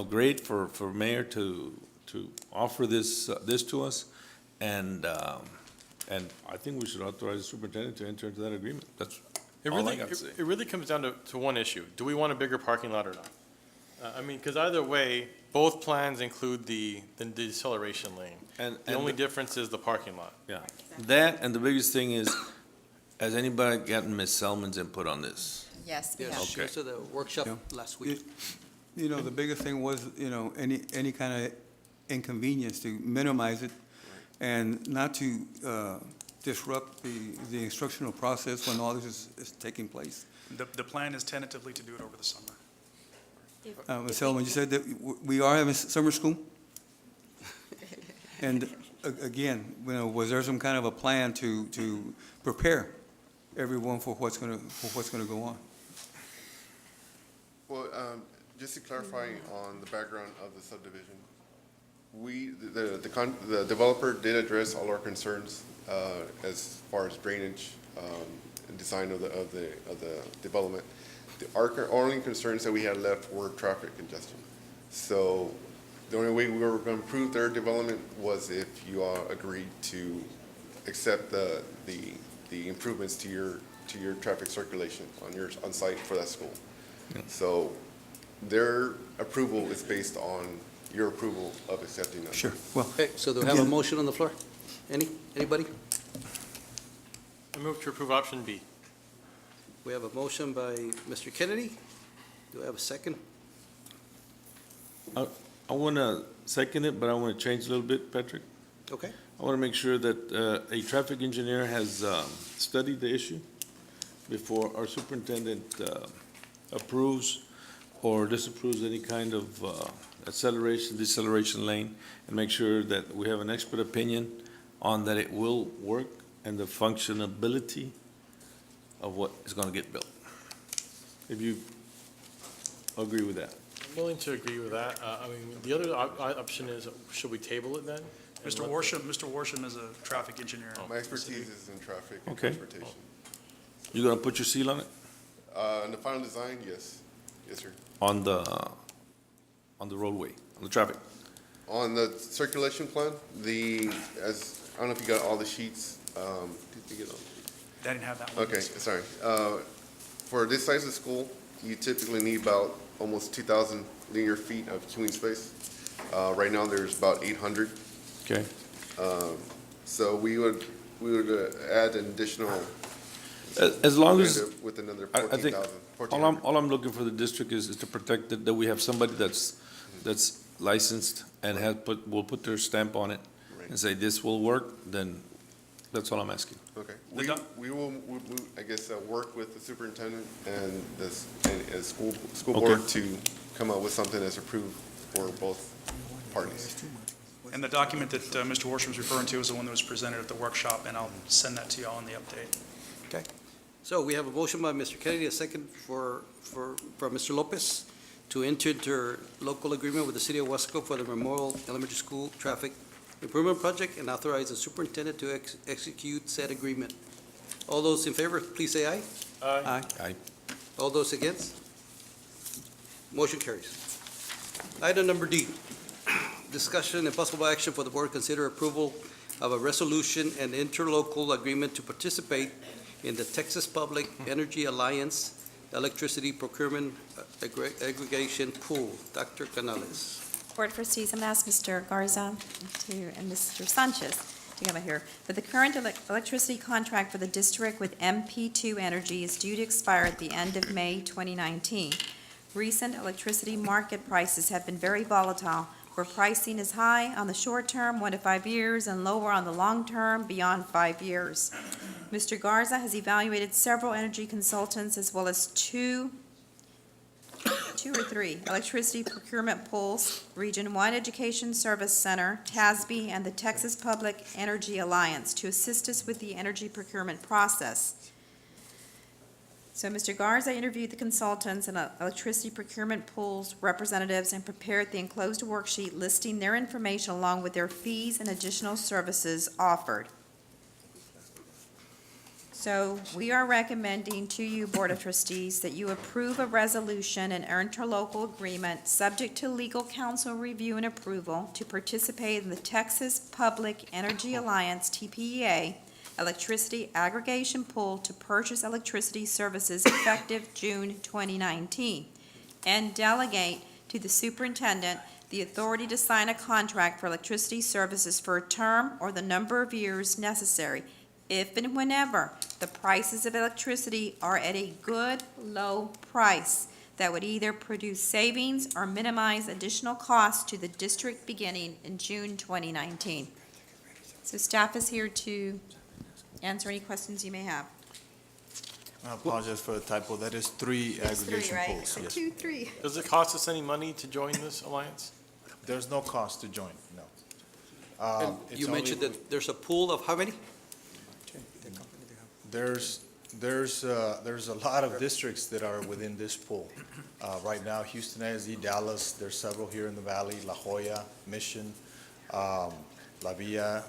great for mayor to offer this to us, and I think we should authorize the superintendent to enter into that agreement. That's all I got to say. It really comes down to one issue. Do we want a bigger parking lot or not? I mean, because either way, both plans include the deceleration lane. And The only difference is the parking lot. Yeah, that, and the biggest thing is, has anybody gotten Ms. Selman's input on this? Yes, Yes, she Okay. was at the workshop Yeah. last week. You know, the biggest thing was, any kind of inconvenience, to minimize it and not to disrupt the instructional process when all this is taking place. The plan is tentatively to do it over the summer. Ms. Selman, you said that we are having summer school? And again, was there some kind of a plan to prepare everyone for what's gonna go on? Well, just to clarify on the background of the subdivision, the developer did address all our concerns as far as drainage and design of the development. Our only concerns that we had left were traffic congestion. So the only way we were going to improve their development was if you all agreed to accept the improvements to your traffic circulation on site for that school. So their approval is based on your approval of accepting that. Sure, well. Okay, so do we have a motion on the floor? Anybody? I move to approve option B. We have a motion by Mr. Kennedy. Do I have a second? I want to second it, but I want to change a little bit, Patrick. Okay. I want to make sure that a traffic engineer has studied the issue before our superintendent approves or disapproves any kind of acceleration, deceleration lane, and make sure that we have an expert opinion on that it will work and the functionability of what is going to get built. If you agree with that. I'm willing to agree with that. I mean, the other option is, should we table it then? And Mr. let Worsham is a traffic engineer. My expertise is in traffic and Okay. transportation. You going to put your seal on it? In the final design, yes. Yes, sir. On the roadway, on the traffic? On the circulation plan, I don't know if you got all the sheets. Did you get all? I didn't have that one. Okay, sorry. For this size of school, you typically need about almost 2,000 linear feet of queuing space. Right now, there's about 800. Okay. So we would add an additional. As long as, With another I think, 14,000. all I'm looking for the district is to protect that we have somebody that's licensed and will put their stamp on it and say this will work, then that's all I'm asking. Okay. The We will, I guess, work with the superintendent and and school Okay. board to come up with something that's approved for both parties. And the document that Mr. Worsham is referring to is the one that was presented at the workshop, and I'll send that to y'all in the update. Okay. So we have a motion by Mr. Kennedy, a second from Mr. Lopez to enter into local agreement with the city of Weslaco for the Memorial Elementary School Traffic Improvement Project and authorize the superintendent to execute said agreement. All those in favor, please say aye. Aye. Aye. All those against? Motion carries. Item number D, discussion and possible action for the board to consider approval of a resolution and interlocal agreement to participate in the Texas Public Energy Alliance Electricity Procurement Aggregation Pool. Dr. Canales. Board of Trustees, I'm going to ask Mr. Garza and Mr. Sanchez to come out here. But the current electricity contract for the district with MP2 Energy is due to expire at the end of May 2019. Recent electricity market prices have been very volatile, where pricing is high on the short term, 1 to 5 years, and lower on the long term, beyond 5 years. Mr. Garza has evaluated several energy consultants as well as two or three electricity procurement pools, Region 1 Education Service Center, TASB, and the Texas Public Energy Alliance to assist us with the energy procurement process. So Mr. Garza interviewed the consultants and electricity procurement pools representatives and prepared the enclosed worksheet listing their information along with their fees and additional services offered. So we are recommending to you, Board of Trustees, that you approve a resolution and interlocal agreement subject to legal counsel review and approval to participate in the Texas Public Energy Alliance, TPEA, electricity aggregation pool to purchase electricity services effective June 2019, and delegate to the superintendent the authority to sign a contract for electricity services for a term or the number of years necessary, if and whenever the prices of electricity are at a good, low price that would either produce savings or minimize additional costs to the district beginning in June 2019. So staff is here to answer any questions you may have. I apologize for the typo. That is 3 aggregation pools. Yes. 2, 3. Does it cost us any money to join this alliance? There's no cost to join, no. And It's you only- mentioned that there's a pool of how many? There's a lot of districts that are within this pool. Right now, Houston ISD, Dallas, there's several here in the valley, La Jolla, Mission, La Villa,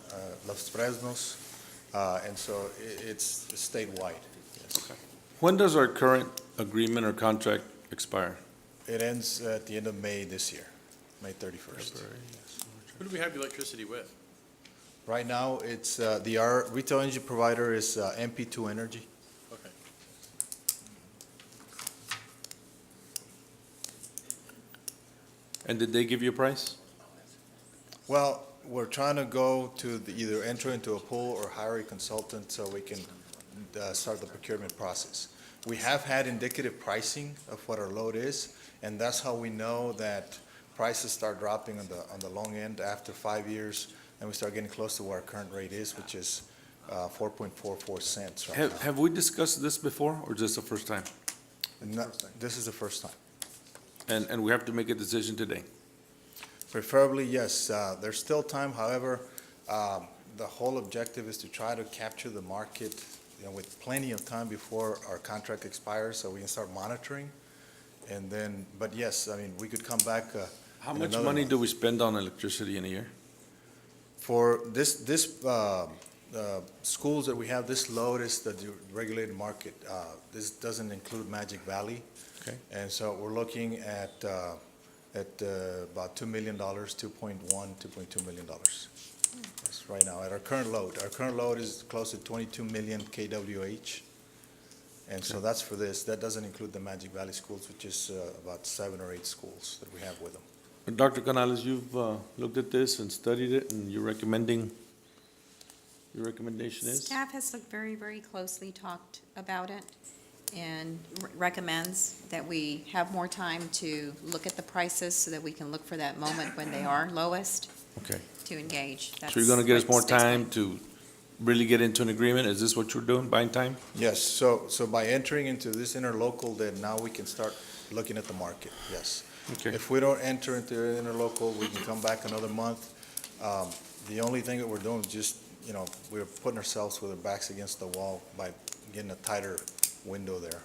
Los Fresnos, and so it's statewide. Yes. When does our current agreement or contract expire? It ends at the end of May this year, May 31st. Who do we have the electricity with? Right now, it's, our retail energy provider is MP2 Energy. Okay. And did they give you a price? Well, we're trying to go to either enter into a pool or hire a consultant so we can start the procurement process. We have had indicative pricing of what our load is, and that's how we know that prices start dropping on the long end after 5 years, and we start getting close to where our current rate is, which is 4.44 cents right now. Have we discussed this before, or just the first time? This is the first time. And we have to make a decision today? Preferably, yes. There's still time. However, the whole objective is to try to capture the market, with plenty of time before our contract expires, so we can start monitoring. And then, but yes, I mean, we could come back. How much money do we spend on electricity in a year? For this schools that we have, this load is the regulated market. This doesn't include Magic Valley. Okay. And so we're looking at about $2 million, $2.2 million. That's right now at our current load. Our current load is close to 22 million kWh. And so that's for this. That doesn't include the Magic Valley schools, which is about 7 or 8 schools that we have with them. Dr. Canales, you've looked at this and studied it, and your recommendation is? Staff has looked very, very closely, talked about it, and recommends that we have more time to look at the prices so that we can look for that moment when they are lowest Okay. to engage. So you're gonna get us That's more what the state's time to really get into an agreement? Is this what you're doing, buying time? Yes, so by entering into this interlocal, then now we can start looking at the market, yes. Okay. If we don't enter into interlocal, we can come back another month. The only thing that we're doing is just, we're putting ourselves with our backs against the wall by getting a tighter window there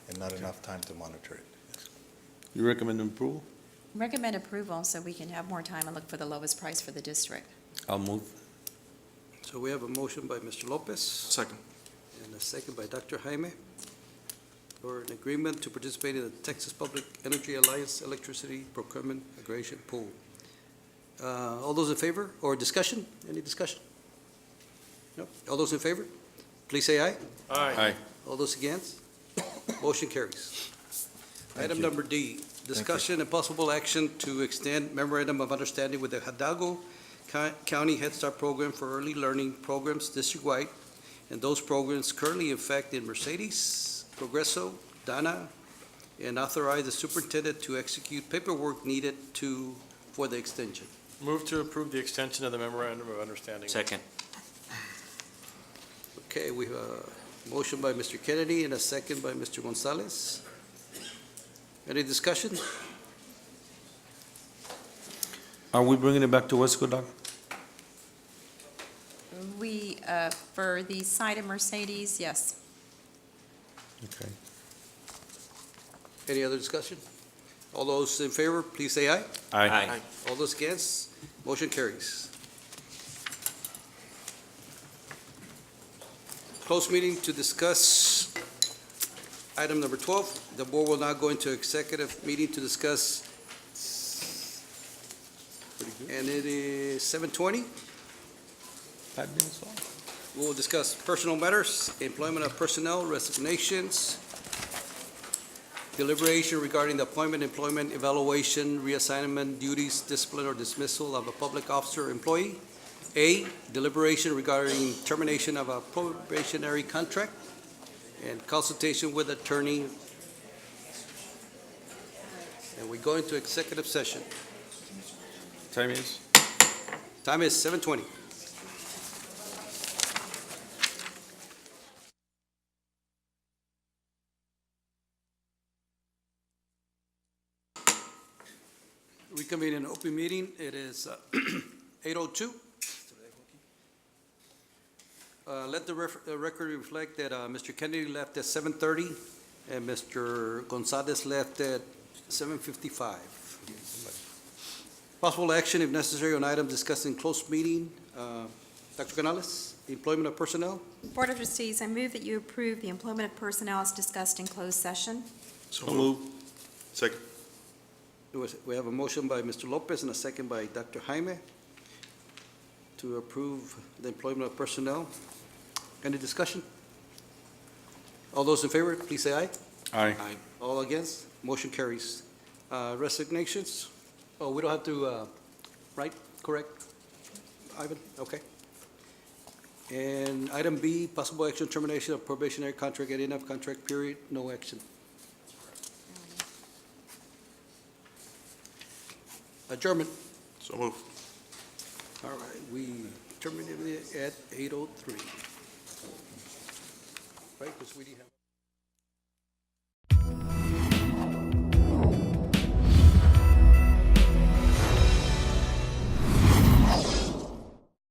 and not enough time to monitor it. Yes. You recommend approval? Recommend approval so we can have more time and look for the lowest price for the district. I'll move. So we have a motion by Mr. Lopez. Second. And a second by Dr. Jaime for an agreement to participate in the Texas Public Energy Alliance Electricity Procurement Aggregation Pool. All those in favor, or discussion? Any discussion? No? All those in favor, please say aye. Aye. All those against? Motion carries. Item number D, discussion and possible action to extend memorandum of understanding with the Hidalgo County Head Start Program for Early Learning Programs district-wide, and those programs currently in effect in Mercedes, Progreso, Dana, and authorize the superintendent to execute paperwork needed for the extension. Move to approve the extension of the memorandum of understanding. Second. Okay, we have a motion by Mr. Kennedy and a second by Mr. Gonzalez. Any discussion? Are we bringing it back to Wesco, Doc? We, for the site of Mercedes, yes. Okay. Any other discussion? All those in favor, please say aye. Aye. All those against, motion carries. Closed meeting to discuss item number 12. The board will now go into executive meeting to discuss, and it is 7:20. 5 minutes off. We will discuss personal matters, employment of personnel, resignations, deliberation regarding the appointment, employment, evaluation, reassignment, duties, discipline, or dismissal of a public officer or employee. A, deliberation regarding termination of a probationary contract and consultation with attorney. And we go into executive session. Time is? Time is 7:20. Reconvene in open meeting. It is 8:02. Let the record reflect that Mr. Kennedy left at 7:30 and Mr. Gonzalez left at 7:55. Possible action, if necessary, on items discussed in closed meeting. Dr. Canales, employment of personnel. Board of Trustees, I move that you approve the employment of personnel as discussed in closed session. So move. Second. We have a motion by Mr. Lopez and a second by Dr. Jaime to approve the employment of personnel. Any discussion? All those in favor, please say aye. Aye. All against? Motion carries. Resignations? Oh, we don't have to, right, correct? Ivan, okay. And item B, possible action termination of probationary contract at end of contract period, no action. Adjournment. So move. All right, we terminated it at 8:03. Right, because we didn't have.